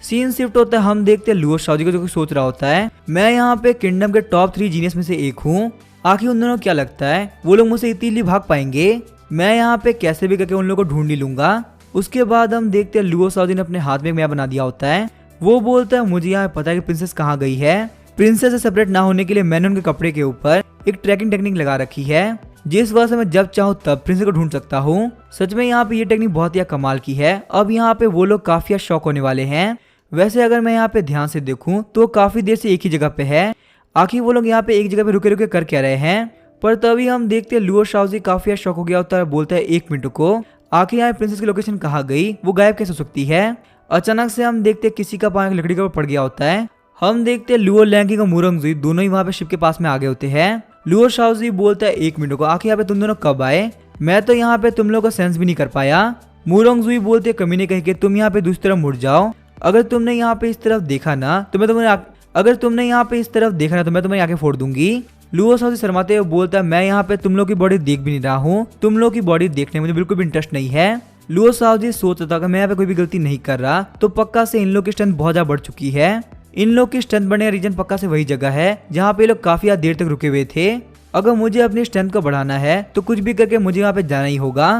सीन शिफ्ट होता है, हम देखते हैं लुओ शाओजी को जो सोच रहा होता है मैं यहाँ पे किंगडम के टॉप 3 जीनियस में से एक हूँ, आखिर उन दोनों को क्या लगता है वो लोग मुझसे इतनी भाग पाएंगे, मैं यहाँ पे कैसे भी करके उन लोगों को ढूंढ ही लूंगा। उसके बाद हम देखते हैं लुओ शाओजी ने अपने हाथ में मैप बना दिया होता है, वो बोलता है मुझे यहाँ पता है कि प्रिंसेस कहाँ गई है, प्रिंसेस से सेपरेट ना होने के लिए मैंने उनके कपड़े के ऊपर एक ट्रैकिंग टेक्निक लगा रखी है, जिस वजह से मैं जब चाहूँ तब प्रिंसेस को ढूंढ सकता हूँ। सच में यहाँ पे ये टेक्निक बहुत ही कमाल की है, अब यहाँ पे वो लोग काफी शौक होने वाले हैं। वैसे अगर मैं यहाँ पे ध्यान से देखूं तो काफी देर से एक ही जगह पे है, आखिर वो लोग यहाँ पे एक जगह पे रुके रुके कर क्या रहे हैं। पर तभी हम देखते हैं लुओ शाओजी काफी शौक हो गया होता है, बोलता है 1 मिनट को, आखिर यहाँ प्रिंसेस की लोकेशन कहाँ गई, वो गायब कैसे हो सकती है। अचानक से हम देखते हैं किसी का पाँव लकड़ी के ऊपर पड़ गया होता है, हम देखते हैं लुओ लैंकिंग और मूरोंग जुई दोनों ही वहाँ पे शिप के पास में आ गए होते हैं। लुओ शाओजी बोलता है 1 मिनट को, आखिर यहाँ पे तुम दोनों कब आए, मैं तो यहाँ पे तुम लोगों को सेंस भी नहीं कर पाया। मूरोंग जुई बोलते कमीने कह के तुम यहाँ पे दूसरी तरफ मुड़ जाओ, अगर तुमने यहाँ पे इस तरफ देखा ना तो मैं तुम्हें अगर तुमने यहाँ पे इस तरफ देखा ना तो मैं तुम्हें आके फोड़ दूंगी। लुओ शाओजी शर्माते हुए बोलता है, मैं यहाँ पे तुम लोग की बॉडी देख भी नहीं रहा हूँ, तुम लोग की बॉडी देखने में मुझे बिल्कुल भी इंटरेस्ट नहीं है। लुओ शाओजी सोच रहा था मैं यहाँ पे कोई भी गलती नहीं कर रहा तो पक्का से इन लोग की स्ट्रेंथ बहुत ज्यादा बढ़ चुकी है। इन लोग की स्ट्रेंथ बढ़ने का रीजन पक्का से वही जगह है जहाँ पे लोग काफी देर तक रुके हुए थे। अगर मुझे अपनी स्ट्रेंथ को बढ़ाना है तो कुछ भी करके मुझे यहाँ पे जाना ही होगा।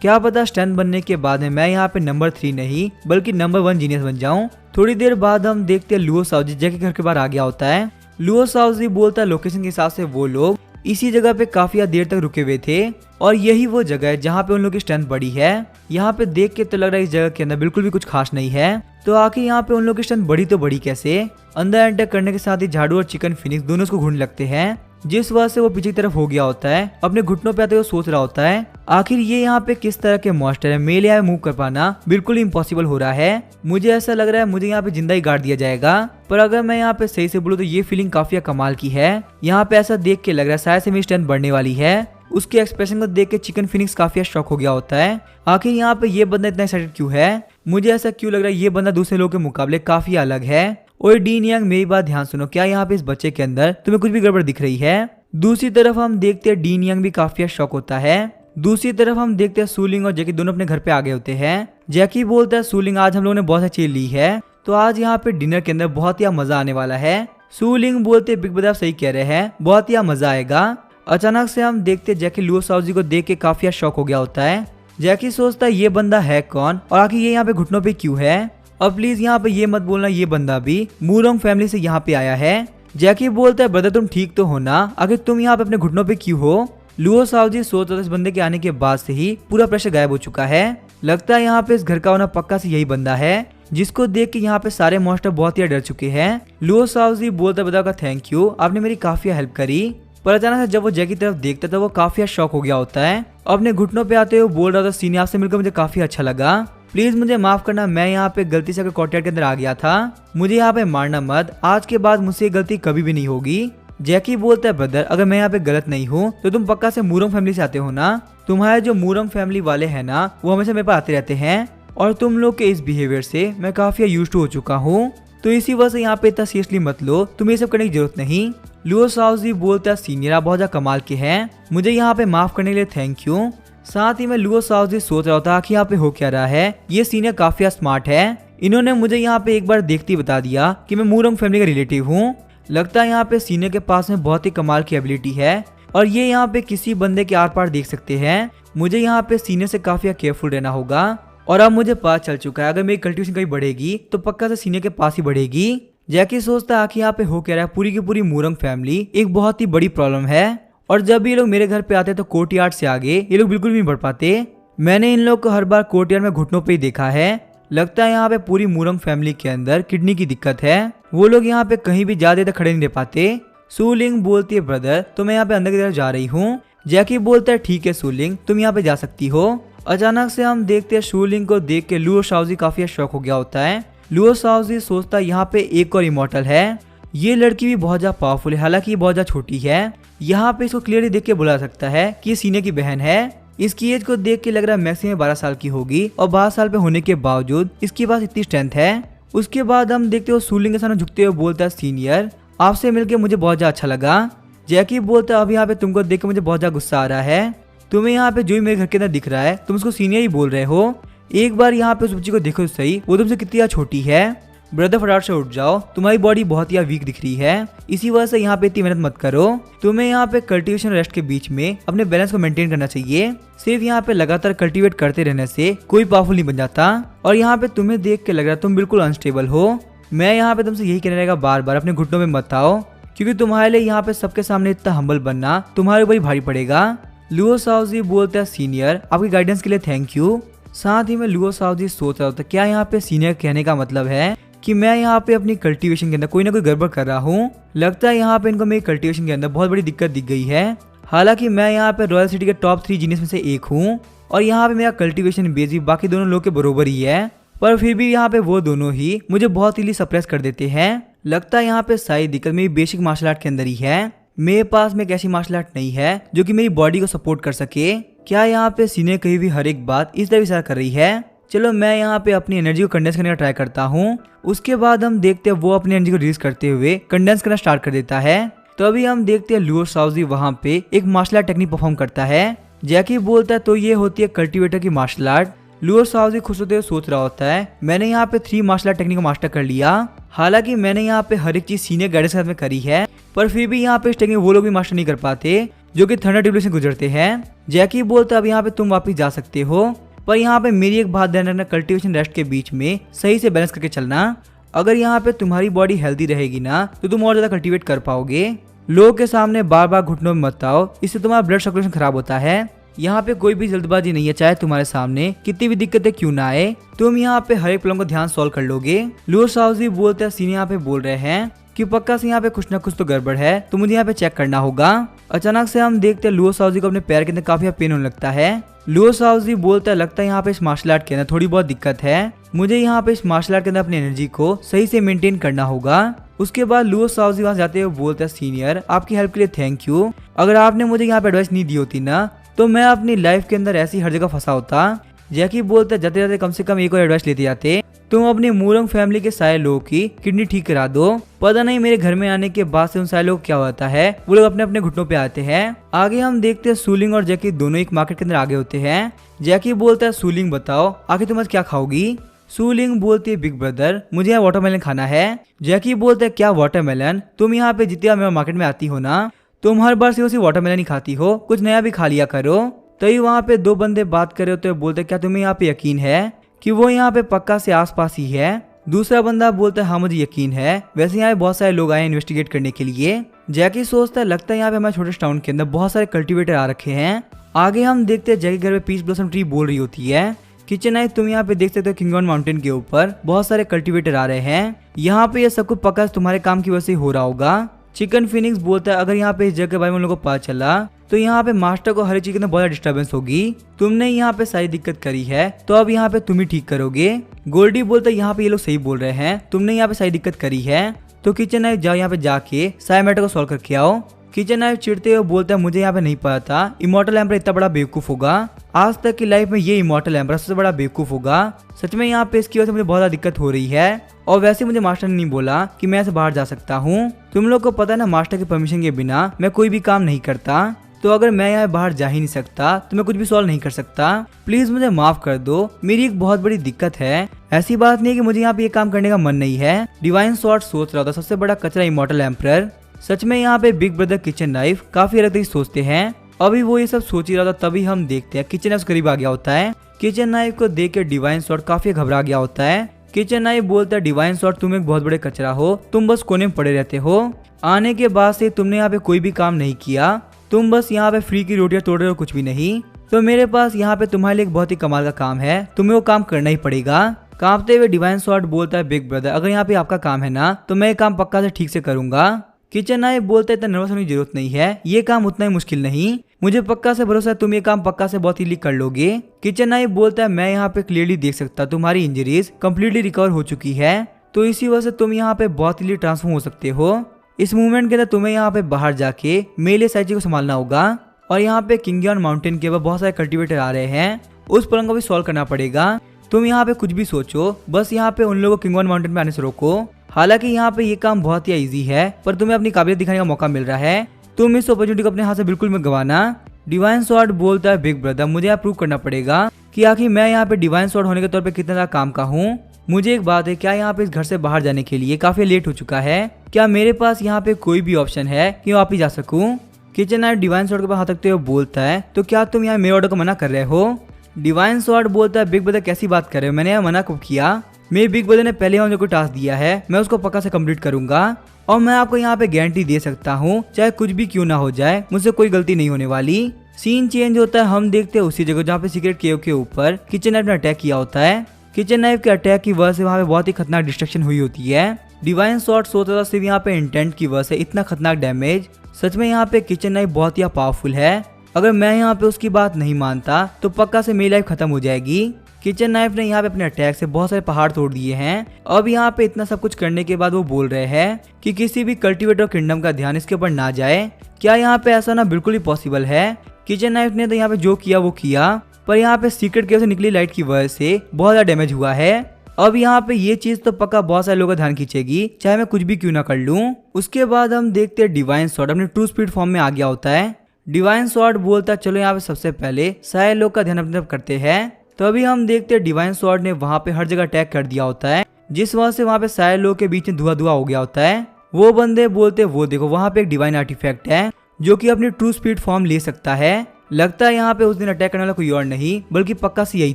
क्या पता स्ट्रेंथ बनने के बाद में मैं यहाँ पे नंबर 3 नहीं बल्कि नंबर 1 जीनियस बन जाऊं। थोड़ी देर बाद हम देखते हैं लुओ शाओजी जैकी घर के बाहर आ गया होता है। लुओ शाओजी बोलता है लोकेशन के हिसाब से वो लोग इसी जगह पे काफी देर तक रुके हुए थे और यही वो जगह है जहाँ पे उन लोग की स्ट्रेंथ बढ़ी है। यहाँ पे देख के तो लग रहा है इस जगह के अंदर बिल्कुल भी कुछ खास नहीं है। तो आखिर यहाँ पे उन लोग की स्ट्रेंथ बढ़ी तो बढ़ी कैसे? अंदर एंटर करने के साथ ही झाड़ू और चिकन फिनिक्स दोनों उसको घूरने लगते हैं, जिस वजह से वो पीछे की तरफ हो गया होता है। अपने घुटनों पे आते हुए सोच रहा होता है आखिर ये यहाँ पे किस तरह के मॉन्स्टर है, मेरे यहाँ मूव कर पाना बिल्कुल इम्पॉसिबल हो रहा है। मुझे ऐसा लग रहा है मुझे यहाँ पे जिंदा ही गाड़ दिया जाएगा। पर अगर मैं यहाँ पे सही से बोलूँ तो ये फीलिंग काफी कमाल की है। यहाँ पे ऐसा देख के लग रहा है शायद से मेरी स्ट्रेंथ बढ़ने वाली है। उसके एक्सप्रेशन को देख के चिकन फिनिक्स काफी शॉक हो गया होता है। आखिर यहाँ पे ये बंदा इतना एक्साइटेड क्यों है? मुझे ऐसा क्यों लग रहा है ये बंदा दूसरे लोगों के मुकाबले काफी अलग है। और डीन यांग मेरी बात ध्यान सुनो, क्या यहाँ पे इस बच्चे के अंदर तुम्हें कुछ भी गड़बड़ दिख रही है? दूसरी तरफ हम देखते हैं डीन यांग भी काफी शॉक होता है। दूसरी तरफ हम देखते हैं सूलिंग और जैकी दोनों अपने घर पे आ गए होते हैं। जैकी बोलता है सूलिंग आज हम लोगों ने बहुत अच्छी ली है तो आज यहाँ पे डिनर के अंदर बहुत ही मजा आने वाला है। सूलिंग बोलते बिग ब्रदर सही कह रहे हैं, बहुत ही मजा आएगा। अचानक से हम देखते जैकी लुओ शाओजी को देख के काफी शॉक हो गया होता है। जैकी सोचता है ये बंदा है कौन और आखिर ये यहाँ पे घुटनों पे क्यों है? और प्लीज यहाँ पे ये मत बोलना ये बंदा भी मूरोंग फैमिली से यहाँ पे आया है। जैकी बोलता है ब्रदर तुम ठीक तो हो ना, आखिर तुम यहाँ पे अपने घुटनों पे क्यों हो? लुओ शाओजी सोच रहा था इस बंदे के आने के बाद से ही पूरा प्रेशर गायब हो चुका है। लगता है यहाँ पे इस घर का होना पक्का से यही बंदा है जिसको देख के यहाँ पे सारे मॉन्स्टर बहुत ही डर चुके हैं। लुओ शाओजी बोलता बता का थैंक यू, आपने मेरी काफी हेल्प करी। पर अचानक से जब वो जैकी तरफ देखता था वो काफी शॉक हो गया होता है। अपने घुटनों पे आते हुए बोल रहा था सीनियर आपसे मिलकर मुझे काफी अच्छा लगा, प्लीज मुझे माफ करना, मैं यहाँ पे गलती से कोर्टयार्ड के अंदर आ गया था, मुझे यहाँ पे मारना मत, आज के बाद मुझसे गलती कभी भी नहीं होगी। जैकी बोलता है ब्रदर अगर मैं यहाँ पे गलत नहीं हूँ तो तुम पक्का से मूरोंग फैमिली से आते हो ना? तुम्हारे जो मूरोंग फैमिली वाले हैं ना वो हमेशा मेरे पास आते रहते हैं और तुम लोग के इस बिहेवियर से मैं काफी यूज्ड हो चुका हूँ, तो इसी वजह से यहाँ पे इतना सीरियसली मत लो, तुम्हें ये सब करने की जरूरत नहीं। लुओ शाओजी बोलता है सीनियर आप बहुत ज्यादा कमाल के हैं, मुझे यहाँ पे माफ करने के लिए थैंक यू। साथ ही मैं लुओ शाओजी सोच रहा था कि यहाँ पे हो क्या रहा है, ये सीनियर काफी स्मार्ट है, इन्होंने मुझे यहाँ पे एक बार देखते ही बता दिया कि मैं मूरोंग फैमिली का रिलेटिव हूँ। लगता है यहाँ पे सीनियर के पास में बहुत ही कमाल की एबिलिटी है और ये यहाँ पे किसी बंदे के आर पार देख सकते हैं। मुझे यहाँ पे सीनियर से काफी केयरफुल रहना होगा और अब मुझे पता चल चुका है अगर मेरी कल्टीवेशन कहीं बढ़ेगी तो पक्का से सीनियर के पास ही बढ़ेगी। जैकी सोचता है कि यहाँ पे हो क्या रहा है, पूरी की पूरी मूरोंग फैमिली एक बहुत ही बड़ी प्रॉब्लम है और जब ये लोग मेरे घर पे आते तो कोर्टयार्ड से आगे ये लोग बिल्कुल भी नहीं बढ़ पाते। मैंने इन लोग को हर बार कोर्टयार्ड में घुटनों पे ही देखा है। लगता है यहाँ पे पूरी मूरोंग फैमिली के अंदर किडनी की दिक्कत है, वो लोग यहाँ पे कहीं भी ज्यादा तक खड़े नहीं रह पाते। सूलिंग बोलती है ब्रदर तो मैं यहाँ पे अंदर की तरफ जा रही हूँ। जैकी बोलता है ठीक है सूलिंग तुम यहाँ पे जा सकती हो। अचानक से हम देखते हैं सूलिंग को देख के लुओ शाओजी काफी शौक हो गया होता है। लुओ शाओजी सोचता है यहाँ पे एक और इमॉर्टल है, ये लड़की भी बहुत ज्यादा पावरफुल है, हालांकि ये बहुत ज्यादा छोटी है। यहाँ पे इसको क्लियरली देख के बोला सकता है कि ये सीनियर की बहन है। इसकी एज को देख के लग रहा है मैक्सिमम 12 साल की होगी और 12 साल पे होने के बावजूद इसके पास इतनी स्ट्रेंथ है। उसके बाद हम देखते हो सूलिंग के सामने झुकते हुए बोलता है सीनियर आपसे मिलके मुझे बहुत ज्यादा अच्छा लगा। जैकी बोलता है अभी यहाँ पे तुमको देख के मुझे बहुत ज्यादा गुस्सा आ रहा है, तुम्हें यहाँ पे जो भी मेरे घर के अंदर दिख रहा है तुम उसको सीनियर ही बोल रहे हो। एक बार यहाँ पे उस बच्ची को देखो सही, वो तुमसे कितनी छोटी है। ब्रदर फटाफट से उठ जाओ, तुम्हारी बॉडी बहुत ही वीक दिख रही है, इसी वजह से यहाँ पे इतनी मेहनत मत करो। तुम्हें यहाँ पे कल्टीवेशन रेस्ट के बीच में अपने बैलेंस को मेंटेन करना चाहिए। सिर्फ यहाँ पे लगातार कल्टीवेट करते रहने से कोई पावरफुल नहीं बन जाता। और यहाँ पे तुम्हें देख के लग रहा है तुम बिल्कुल अनस्टेबल हो। मैं यहाँ पे तुमसे यही कहने रहेगा बार बार अपने घुटनों में मत आओ, क्योंकि तुम्हारे लिए यहाँ पे सबके सामने इतना हम्बल बनना तुम्हारे ऊपर ही भारी पड़ेगा। लुओ शाओजी बोलता है सीनियर आपकी गाइडेंस के लिए थैंक यू। साथ ही में लुओ शाओजी सोच रहा था क्या यहाँ पे सीनियर कहने का मतलब है कि मैं यहाँ पे अपनी कल्टीवेशन के अंदर कोई ना कोई गड़बड़ कर रहा हूँ। लगता है यहाँ पे इनको मेरी कल्टीवेशन के अंदर बहुत बड़ी दिक्कत दिख गई है। हालांकि मैं यहाँ पे रॉयल सिटी के टॉप 3 जीनियस में से एक हूँ और यहाँ पे मेरा कल्टीवेशन बेस भी बाकी दोनों लोग के बरोबर ही है, पर फिर भी यहाँ पे वो दोनों ही मुझे बहुत इजीली सप्रेस कर देते हैं। लगता है यहाँ पे सारी दिक्कत मेरी बेसिक मार्शल आर्ट के अंदर ही है। मेरे पास में एक ऐसी मार्शल आर्ट नहीं है जो कि मेरी बॉडी को सपोर्ट कर सके। क्या यहाँ पे सीनियर कहीं भी हर एक बात इस तरह विचार कर रही है? चलो मैं यहाँ पे अपनी एनर्जी को कंडेंस करने का ट्राई करता हूँ। उसके बाद हम देखते हैं वो अपनी एनर्जी को रिलीज करते हुए कंडेंस करना स्टार्ट कर देता है। तो अभी हम देखते हैं लुओ शाओजी वहाँ पे एक मार्शल आर्ट टेक्निक परफॉर्म करता है। जैकी बोलता है तो ये होती है कल्टीवेटर की मार्शल आर्ट। लुओ शाओजी खुश होते हुए सोच रहा होता है मैंने यहाँ पे 3 मार्शल आर्ट टेक्निक को मास्टर कर लिया। हालांकि मैंने यहाँ पे हर एक चीज सीनियर गाइडेंस के साथ में करी है, पर फिर भी यहाँ पे इस टेक्निक वो लोग भी मास्टर नहीं कर पाते जो कि थंडर ट्रिब्यूलेशन से गुजरते हैं। जैकी बोलता है अब यहाँ पे तुम वापिस जा सकते हो, पर यहाँ पे मेरी एक बात ध्यान रखना, कल्टीवेशन रेस्ट के बीच में सही से बैलेंस करके चलना। अगर यहाँ पे तुम्हारी बॉडी हेल्दी रहेगी ना तो तुम और ज्यादा कल्टीवेट कर पाओगे। लोगों के सामने बार बार घुटनों में मत आओ, इससे तुम्हारा ब्लड सर्कुलेशन खराब होता है। यहाँ पे कोई भी जल्दबाजी नहीं है, चाहे तुम्हारे सामने कितनी भी दिक्कतें क्यों ना आए, तुम यहाँ पे हर एक प्रॉब्लम को ध्यान सॉल्व कर लोगे। लुओ शाओजी बोलते हैं सीनियर यहाँ पे बोल रहे हैं कि पक्का से यहाँ पे कुछ ना कुछ तो गड़बड़ है, तो मुझे यहाँ पे चेक करना होगा। अचानक से हम देखते हैं लुओ शाओजी को अपने पैर के अंदर काफी पेन होने लगता है। लुओ शाओजी बोलता है लगता है यहाँ पे इस मार्शल आर्ट के अंदर थोड़ी बहुत दिक्कत है, मुझे यहाँ पे इस मार्शल आर्ट के अंदर अपनी एनर्जी को सही से मेंटेन करना होगा। उसके बाद लुओ शाओजी वहां जाते हुए बोलता है सीनियर आपकी हेल्प के लिए थैंक यू, अगर आपने मुझे यहाँ पे एडवाइस नहीं दी होती ना तो मैं अपनी लाइफ के अंदर ऐसी हर जगह फंसा होता। जैकी बोलता है जाते जाते कम से कम एक और एडवाइस लेते जाते, तुम अपनी मूरंग फैमिली के सारे लोगों की किडनी ठीक करा दो। पता नहीं मेरे घर में आने के बाद से उन सारे लोग क्या होता है, वो लोग अपने अपने घुटनों पे आते हैं। आगे हम देखते हैं सूलिंग और जैकी दोनों एक मार्केट के अंदर आगे होते हैं। जैकी बोलता है सूलिंग बताओ आखिर तुम आज क्या खाओगी। सूलिंग बोलती है बिग ब्रदर मुझे यहाँ वाटरमेलन खाना है। जैकी बोलता है क्या वाटरमेलन, तुम यहाँ पे जितनी बार मार्केट में आती हो ना तुम हर बार सिर्फ वाटरमेलन ही खाती हो, कुछ नया भी खा लिया करो। तभी वहाँ पे 2 बंदे बात कर रहे होते बोलते क्या तुम्हें यहाँ पे यकीन है कि वो यहाँ पे पक्का से आसपास ही है। दूसरा बंदा बोलता है हाँ मुझे यकीन है, वैसे यहाँ पे बहुत सारे लोग आए इन्वेस्टिगेट करने के लिए। जैकी सोचता है लगता है यहाँ पे हमारे छोटे टाउन के अंदर बहुत सारे कल्टीवेटर आ रखे हैं। आगे हम देखते हैं जैकी घर में पीस ब्लॉसम ट्री बोल रही होती है किचन नाइफ तुम यहाँ पे देख सकते हो किंगॉन माउंटेन के ऊपर बहुत सारे कल्टीवेटर आ रहे हैं, यहाँ पे ये सब कुछ पक्का तुम्हारे काम की वजह से हो रहा होगा। चिकन फिनिक्स बोलता है अगर यहाँ पे इस जगह के बारे में उन लोगों को पता चला तो यहाँ पे मास्टर को हर एक चीज में बहुत डिस्टर्बेंस होगी। तुमने यहाँ पे सारी दिक्कत करी है तो अब यहाँ पे तुम ही ठीक करोगे। गोल्डी बोलता है यहाँ पे ये लोग सही बोल रहे हैं, तुमने यहाँ पे सारी दिक्कत करी है तो किचन नाइफ जाओ यहाँ पे जाके सारे मैटर को सॉल्व करके आओ। किचन नाइफ चिढ़ते हुए बोलता है मुझे यहाँ पे नहीं पता था इमॉर्टल एम्पर इतना बड़ा बेवकूफ होगा, आज तक की लाइफ में ये इमॉर्टल एम्पर सबसे बड़ा बेवकूफ होगा। सच में यहाँ पे इसकी वजह से मुझे बहुत ज्यादा दिक्कत हो रही है, और वैसे मुझे मास्टर ने नहीं बोला कि मैं ऐसे बाहर जा सकता हूँ। तुम लोग को पता है ना मास्टर की परमिशन के बिना मैं कोई भी काम नहीं करता, तो अगर मैं यहाँ बाहर जा ही नहीं सकता तो मैं कुछ भी सॉल्व नहीं कर सकता। प्लीज मुझे माफ कर दो, मेरी एक बहुत बड़ी दिक्कत है। ऐसी बात नहीं है कि मुझे यहाँ पे ये काम करने का मन नहीं है। डिवाइन स्वॉर्ड सोच रहा था सबसे बड़ा कचरा इमॉर्टल एम्परर। सच में यहाँ पे बिग ब्रदर किचन नाइफ काफी अलग तरीके सोचते हैं। अभी वो ये सब सोच ही रहा था तभी हम देखते हैं किचन नाइफ करीब आ गया होता है। किचन नाइफ को देख के डिवाइन स्वॉर्ड काफी घबरा गया होता है। किचन नाइफ बोलता है डिवाइन स्वॉर्ड तुम एक बहुत बड़े कचरा हो, तुम बस कोने में पड़े रहते हो, आने के बाद से तुमने यहाँ पे कोई भी काम नहीं किया, तुम बस यहाँ पे फ्री की रोटियां तोड़ रहे हो कुछ भी नहीं। तो मेरे पास यहाँ पे तुम्हारे लिए एक बहुत ही कमाल का काम है, तुम्हें वो काम करना ही पड़ेगा। कांपते हुए डिवाइन स्वॉर्ड बोलता है बिग ब्रदर अगर यहाँ पे आपका काम है ना तो मैं ये काम पक्का से ठीक से करूंगा। किचन नाइफ बोलता है इतना नर्वस होने की जरूरत नहीं है, ये काम उतना ही मुश्किल नहीं, मुझे पक्का से भरोसा है तुम ये काम पक्का से बहुत इजीली कर लोगे। किचन नाइफ बोलता है मैं यहाँ पे क्लियरली देख सकता तुम्हारी इंजरीज कम्प्लीटली रिकवर हो चुकी है, तो इसी वजह से तुम यहाँ पे बहुत इजीली ट्रांसफॉर्म हो सकते हो। इस मूवमेंट के अंदर तुम्हें यहाँ पे बाहर जाके मेले साइची को संभालना होगा, और यहाँ पे किंगियन माउंटेन के ऊपर बहुत सारे कल्टीवेटर आ रहे हैं, उस प्रॉब्लम को भी सॉल्व करना पड़ेगा। तुम यहाँ पे कुछ भी सोचो, बस यहाँ पे उन लोगों को किंगियन माउंटेन पे आने से रोको। हालांकि यहाँ पे ये काम बहुत ही इजी है, पर तुम्हें अपनी काबिलियत दिखाने का मौका मिल रहा है, तुम इस अपॉर्चुनिटी को अपने हाथ से बिल्कुल मत गवाना। डिवाइन स्वॉर्ड बोलता है बिग ब्रदर मुझे यहाँ प्रूव करना पड़ेगा कि आखिर मैं यहाँ पे डिवाइन स्वॉर्ड होने के तौर पे कितना ज्यादा काम का हूँ। मुझे एक बात है, क्या यहाँ पे इस घर से बाहर जाने के लिए काफी लेट हो चुका है, क्या मेरे पास यहाँ पे कोई भी ऑप्शन है कि वापिस जा सकूं। किचन नाइफ डिवाइन स्वॉर्ड के पास हाथ रखते हुए बोलता है तो क्या तुम यहाँ मेरे ऑर्डर को मना कर रहे हो। डिवाइन स्वॉर्ड बोलता है बिग ब्रदर कैसी बात कर रहे हो, मैंने यहाँ मना कब किया, मेरे बिग ब्रदर ने पहले मुझे कोई टास्क दिया है, मैं उसको पक्का से कंप्लीट करूंगा, और मैं आपको यहाँ पे गारंटी दे सकता हूँ चाहे कुछ भी क्यों ना हो जाए मुझसे कोई गलती नहीं होने वाली। सीन चेंज होता है, हम देखते हैं उसी जगह जहाँ पे सीक्रेट केव के ऊपर किचन नाइफ ने अटैक किया होता है। किचन नाइफ के अटैक की वजह से वहाँ पे बहुत ही खतरनाक डिस्ट्रक्शन हुई होती है। डिवाइन स्वॉर्ड सोचता था सिर्फ यहाँ पे इंटेंट की वजह से इतना खतरनाक डैमेज, सच में यहाँ पे किचन नाइफ बहुत ही पावरफुल है, अगर मैं यहाँ पे उसकी बात नहीं मानता तो पक्का से मेरी लाइफ खत्म हो जाएगी। किचन नाइफ ने यहाँ पे अपने अटैक से बहुत सारे पहाड़ तोड़ दिए हैं। अब यहाँ पे इतना सब कुछ करने के बाद वो बोल रहे हैं कि किसी भी कल्टीवेटर किंगडम का ध्यान इसके ऊपर ना जाए। क्या यहाँ पे ऐसा ना बिल्कुल ही पॉसिबल है। किचन नाइफ ने तो यहाँ पे जो किया वो किया, पर यहाँ पे सीक्रेट केव से निकली लाइट की वजह से बहुत ज्यादा डैमेज हुआ है। अब यहाँ पे ये चीज तो पक्का बहुत सारे लोगों का ध्यान खींचेगी, चाहे मैं कुछ भी क्यों ना कर लूं। उसके बाद हम देखते हैं डिवाइन स्वॉर्ड अपने ट्रू स्पीड फॉर्म में आ गया होता है। डिवाइन स्वॉर्ड बोलता है चलो यहाँ पे सबसे पहले सारे लोग का ध्यान अपनी तरफ करते हैं। तो अभी हम देखते हैं डिवाइन स्वॉर्ड ने वहाँ पे हर जगह अटैक कर दिया होता है, जिस वजह से वहाँ पे सारे लोग के बीच में धुआं धुआं हो गया होता है। वो बंदे बोलते वो देखो वहाँ पे एक डिवाइन आर्टिफैक्ट है जो कि अपनी ट्रू स्पीड फॉर्म ले सकता है। लगता है यहाँ पे उस दिन अटैक करने वाला कोई और नहीं बल्कि पक्का से यही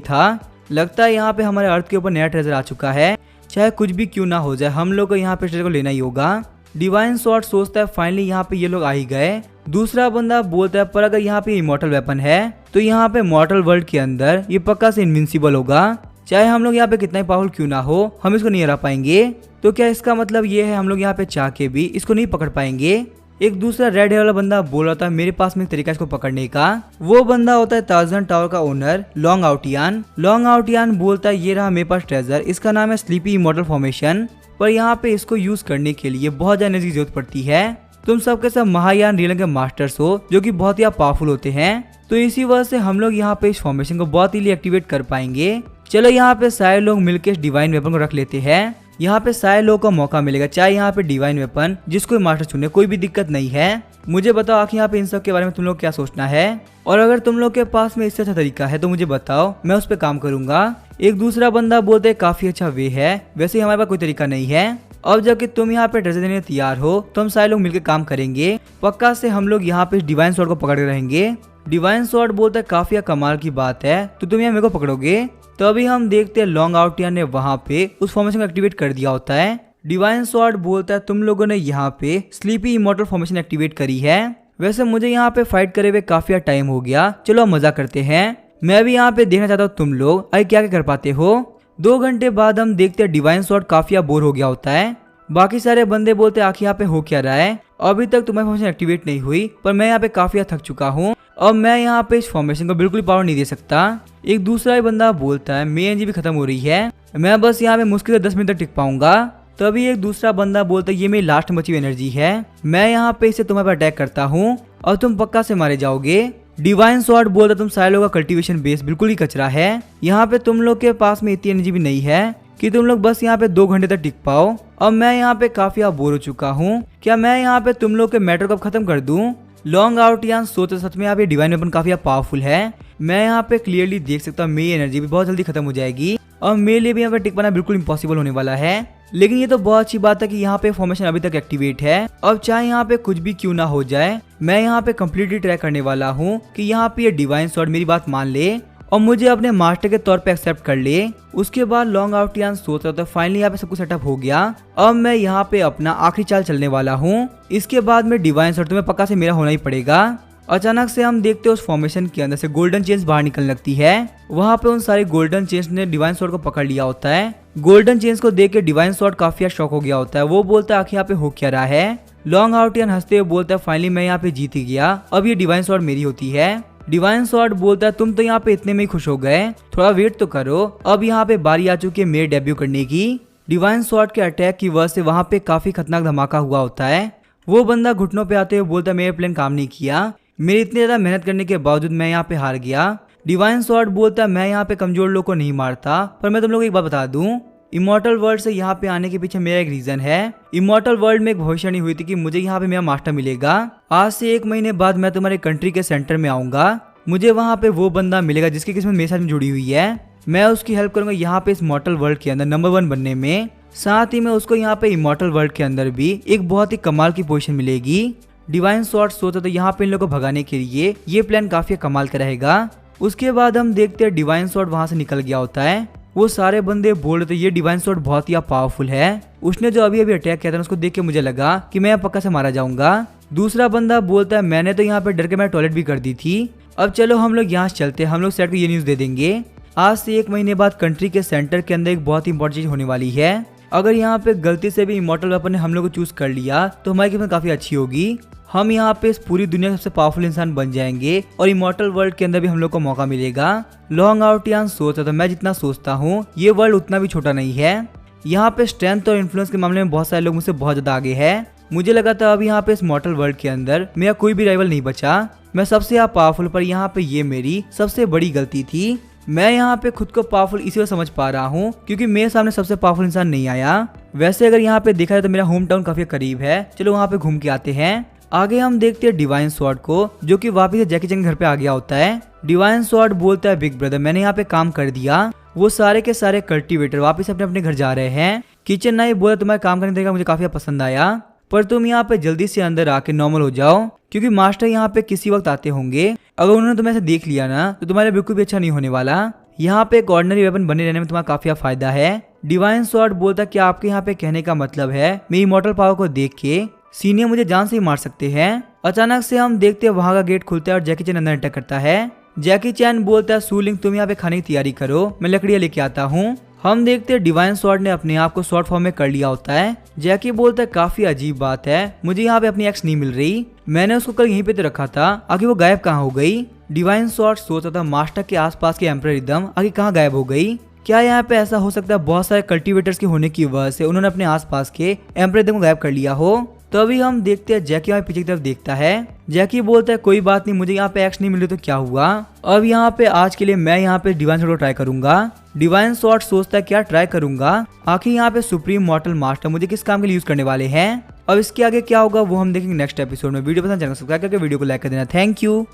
था। लगता है यहाँ पे हमारे अर्थ के ऊपर नया ट्रेजर आ चुका है, चाहे कुछ भी क्यों ना हो जाए हम लोग को यहाँ पे ट्रेजर को लेना ही होगा। डिवाइन स्वॉर्ड सोचता है फाइनली यहाँ पे ये लोग आ ही गए। दूसरा बंदा बोलता है पर अगर यहाँ पे इमॉर्टल वेपन है तो यहाँ पे मॉर्टल वर्ल्ड के अंदर ये पक्का से इनविंसिबल होगा, चाहे हम लोग यहाँ पे कितना ही पावरफुल क्यों ना हो हम इसको नहीं हरा पाएंगे। तो क्या इसका मतलब ये है हम लोग यहाँ पे चाह के भी इसको नहीं पकड़ पाएंगे। एक दूसरा रेड हेयर वाला बंदा बोल रहा था मेरे पास में एक तरीका इसको पकड़ने का। वो बंदा होता है ताजन टावर का ओनर लॉन्ग आउटियान। लॉन्ग आउटियान बोलता है ये रहा मेरे पास ट्रेजर, इसका नाम है स्लीपी इमॉर्टल फॉर्मेशन, पर यहाँ पे इसको यूज करने के लिए बहुत ज्यादा एनर्जी की जरूरत पड़ती है। तुम सबके सब महायान रियल के मास्टर्स हो जो कि बहुत ही पावरफुल होते हैं, तो इसी वजह से हम लोग यहाँ पे इस फॉर्मेशन को बहुत ही एक्टिवेट कर पाएंगे। चलो यहाँ पे सारे लोग मिलकर इस डिवाइन वेपन को रख लेते हैं। यहाँ पे सारे लोगों को मौका मिलेगा, चाहे यहाँ पे डिवाइन वेपन जिसको मास्टर चुने कोई भी दिक्कत नहीं है। मुझे बताओ आखिर यहाँ पे इन सब के बारे में तुम लोग क्या सोचना है, और अगर तुम लोग के पास में इससे अच्छा तरीका है तो मुझे बताओ, मैं उस पर काम करूंगा। एक दूसरा बंदा बोलते काफी अच्छा वे है, वैसे हमारे पास कोई तरीका नहीं है। अब जबकि तुम यहाँ पे ट्रेजर देने तैयार हो तो हम सारे लोग मिलकर काम करेंगे, पक्का से हम लोग यहाँ पे डिवाइन स्वॉर्ड को पकड़ के रहेंगे। डिवाइन स्वॉर्ड बोलता है काफी कमाल की बात है, तो तुम यहाँ मेरे को पकड़ोगे। तो अभी हम देखते हैं लॉन्ग आउटियान ने वहाँ पे उस फॉर्मेशन को एक्टिवेट कर दिया होता है। डिवाइन स्वॉर्ड बोलता है तुम लोगों ने यहाँ पे स्लीपी इमॉर्टल फॉर्मेशन एक्टिवेट करी है। वैसे मुझे यहाँ पे फाइट करे हुए काफी टाइम हो गया, चलो अब मजा करते हैं। मैं भी यहाँ पे देखना चाहता हूँ तुम लोग आगे क्या क्या कर पाते हो। 2 घंटे बाद हम देखते हैं डिवाइन स्वॉर्ड काफी बोर हो गया होता है। बाकी सारे बंदे बोलते आखिर यहाँ पे हो क्या रहा है, अभी तक तुम्हारी फॉर्मेशन एक्टिवेट नहीं हुई, पर मैं यहाँ पे काफी थक चुका हूँ, अब मैं यहाँ पे इस फॉर्मेशन को बिल्कुल पावर नहीं दे सकता। एक दूसरा ही बंदा बोलता है मेरी एनर्जी भी खत्म हो रही है, मैं बस यहाँ पे मुश्किल से 10 मिनट तक टिक पाऊंगा। तभी एक दूसरा बंदा बोलता है ये मेरी लास्ट बची हुई एनर्जी है, मैं यहाँ पे इसे तुम्हारे पर अटैक करता हूँ और तुम पक्का से मारे जाओगे। डिवाइन स्वॉर्ड बोलता तुम सारे लोगों का कल्टीवेशन बेस बिल्कुल ही कचरा है, यहाँ पे तुम लोग के पास में इतनी एनर्जी भी नहीं है कि तुम लोग बस यहाँ पे 2 घंटे तक टिक पाओ। अब मैं यहाँ पे काफी बोर हो चुका हूँ, क्या मैं यहाँ पे तुम लोग के मैटर को खत्म कर दूं। लॉन्ग आउटियान सोचते सच में यहाँ पे डिवाइन वेपन काफी पावरफुल है, मैं यहाँ पे क्लियरली देख सकता हूँ मेरी एनर्जी भी बहुत जल्दी खत्म हो जाएगी और मेरे लिए भी यहाँ पे टिक पाना बिल्कुल इम्पॉसिबल होने वाला है। लेकिन ये तो बहुत अच्छी बात है कि यहाँ पे फॉर्मेशन अभी तक एक्टिवेट है। अब चाहे यहाँ पे कुछ भी क्यों ना हो जाए, मैं यहाँ पे कम्प्लीटली ट्राई करने वाला हूँ कि यहाँ पे ये डिवाइन स्वॉर्ड मेरी बात मान ले और मुझे अपने मास्टर के तौर पे एक्सेप्ट कर ले। उसके बाद लॉन्ग आउटियान सोच रहा था फाइनली यहाँ पे सब कुछ सेटअप हो गया, अब मैं यहाँ पे अपना आखिरी चाल चलने वाला हूँ। इसके बाद में डिवाइन स्वॉर्ड तुम्हें पक्का से मेरा होना ही पड़ेगा। अचानक से हम देखते हैं उस फॉर्मेशन के अंदर से गोल्डन चेन्स बाहर निकलने लगती है। वहाँ पे उन सारे गोल्डन चेन्स ने डिवाइन स्वॉर्ड को पकड़ लिया होता है। गोल्डन चेन्स को देख के डिवाइन स्वॉर्ड काफी शॉक हो गया होता है, वो बोलता है आखिर यहाँ पे हो क्या रहा है। लॉन्ग आउटियान हंसते हुए बोलता है फाइनली मैं यहाँ पे जीत गया, अब ये डिवाइन स्वॉर्ड मेरी होती है। डिवाइन स्वॉर्ड बोलता है तुम तो यहाँ पे इतने में ही खुश हो गए, थोड़ा वेट तो करो, अब यहाँ पे बारी आ चुकी है मेरे डेब्यू करने की। डिवाइन स्वॉर्ड के अटैक की वजह से वहाँ पे काफी खतरनाक धमाका हुआ होता है। वो बंदा घुटनों पे आते हुए बोलता है मेरा प्लान काम नहीं किया, मेरी इतनी ज्यादा मेहनत करने के बावजूद मैं यहाँ पे हार गया। डिवाइन स्वॉर्ड बोलता है मैं यहाँ पे कमजोर लोगों को नहीं मारता, पर मैं तुम लोगों को एक बात बता दूं, इमॉर्टल वर्ल्ड से यहाँ पे आने के पीछे मेरा एक रीजन है। इमॉर्टल वर्ल्ड में एक भविष्यवाणी हुई थी कि मुझे यहाँ पे मेरा मास्टर मिलेगा। आज से 1 महीने बाद मैं तुम्हारे कंट्री के सेंटर में आऊंगा, मुझे वहाँ पे वो बंदा मिलेगा जिसकी किस्मत मेरे साथ में जुड़ी हुई है, मैं उसकी हेल्प करूंगा यहाँ पे इस इमॉर्टल वर्ल्ड के अंदर नंबर 1 बनने में। साथ ही में उसको यहाँ पे इमॉर्टल वर्ल्ड के अंदर भी एक बहुत ही कमाल की पोजीशन मिलेगी। डिवाइन स्वॉर्ड सोचता तो यहाँ पे इन लोगों को भगाने के लिए ये प्लान काफी कमाल का रहेगा। उसके बाद हम देखते हैं डिवाइन स्वॉर्ड वहां से निकल गया होता है। वो सारे बंदे बोल रहे थे ये डिवाइन स्वॉर्ड बहुत ही पावरफुल है, उसने जो अभी अटैक किया था उसको देख के मुझे लगा कि मैं पक्का से मारा जाऊंगा। दूसरा बंदा बोलता है मैंने तो यहाँ पे डर के मैं टॉयलेट भी कर दी थी, अब चलो हम लोग यहाँ से चलते हैं, हम लोग सेट को ये न्यूज दे देंगे। आज से 1 महीने बाद कंट्री के सेंटर के अंदर एक बहुत ही इंपॉर्टेंट चीज होने वाली है। अगर यहाँ पे गलती से भी इमॉर्टल वेपन ने हम लोग को चूज कर लिया तो हमारी किस्मत काफी अच्छी होगी, हम यहाँ पे इस पूरी दुनिया के सबसे पावरफुल इंसान बन जाएंगे और इमॉर्टल वर्ल्ड के अंदर भी हम लोग को मौका मिलेगा। लॉन्ग आउटियान सोच रहा था मैं जितना सोचता हूँ ये वर्ल्ड उतना भी छोटा नहीं है, यहाँ पे स्ट्रेंथ और इन्फ्लुएंस के मामले में बहुत सारे लोग मुझसे बहुत ज्यादा आगे है। मुझे लगा था अब यहाँ पे इस मॉर्टल वर्ल्ड के अंदर मेरा कोई भी राइवल नहीं बचा, मैं सबसे ज्यादा पावरफुल, पर यहाँ पे ये मेरी सबसे बड़ी गलती थी। मैं यहाँ पे खुद को पावरफुल इसी वजह समझ पा रहा हूँ क्योंकि मेरे सामने सबसे पावरफुल इंसान नहीं आया। वैसे अगर यहाँ पे देखा जाए तो मेरा होम टाउन काफी करीब है, चलो वहाँ पे घूम के आते हैं। आगे हम देखते हैं डिवाइन स्वॉर्ड को, जो कि वापस से जैकी चैन के घर पे आ गया होता है। डिवाइन स्वॉर्ड बोलता है, बिग ब्रदर मैंने यहाँ पे काम कर दिया। वो सारे के सारे कल्टीवेटर वापस अपने अपने घर जा रहे हैं। किचन नाइफ बोला, तुम्हारा काम करने तरीका मुझे काफी पसंद आया, पर तुम यहाँ पे जल्दी से अंदर आके नॉर्मल हो जाओ क्योंकि मास्टर यहाँ पे किसी वक्त आते होंगे। अगर उन्होंने तुम्हें ऐसे देख लिया ना तो तुम्हारे बिल्कुल भी अच्छा नहीं होने वाला। यहाँ पे एक ऑर्डिनरी वेपन बने रहने में तुम्हारा काफी फायदा है। डिवाइन स्वॉर्ड बोलता कि आपके यहाँ पे कहने का मतलब है मेरी इमॉर्टल पावर को देख के सीनियर मुझे जान से ही मार सकते हैं। अचानक से हम देखते हैं वहां का गेट खुलता है और जैकी चैन अंदर एंटर करता है। जैकी चैन बोलता है, सूलिंग तुम यहाँ पे खाने की तैयारी करो, मैं लकड़ियाँ लेके आता हूँ। हम देखते हैं डिवाइन स्वॉर्ड ने अपने आप को शॉर्ट फॉर्म में कर लिया होता है। जैकी बोलता है, काफी अजीब बात है, मुझे यहाँ पे अपनी एक्स नहीं मिल रही, मैंने उसको कल यहीं पे तो रखा था, आगे वो गायब कहाँ हो गई। डिवाइन स्वॉर्ड सोचता था मास्टर के आसपास के एम्परर रिदम आगे कहाँ गायब हो गई। क्या यहाँ पे ऐसा हो सकता है बहुत सारे कल्टीवेटर्स के होने की वजह से उन्होंने अपने आसपास के एम्परर रिदम को गायब कर लिया हो। तभी हम देखते हैं जैकी यहाँ पीछे की तरफ देखता है। जैकी बोलता है, कोई बात नहीं, मुझे यहाँ पे एक्स नहीं मिल रही तो क्या हुआ, अब यहाँ पे आज के लिए मैं यहाँ पे डिवाइन स्वॉर्ड को ट्राई करूंगा। डिवाइन स्वॉर्ड सोचता है क्या ट्राई करूंगा, आखिर यहाँ पे सुप्रीम मॉर्टल मास्टर मुझे किस काम के लिए यूज करने वाले हैं। अब इसके आगे क्या होगा वो हम देखेंगे नेक्स्ट एपिसोड में। वीडियो पसंद चैनल सब्सक्राइब करके वीडियो को लाइक कर देना। Thank you.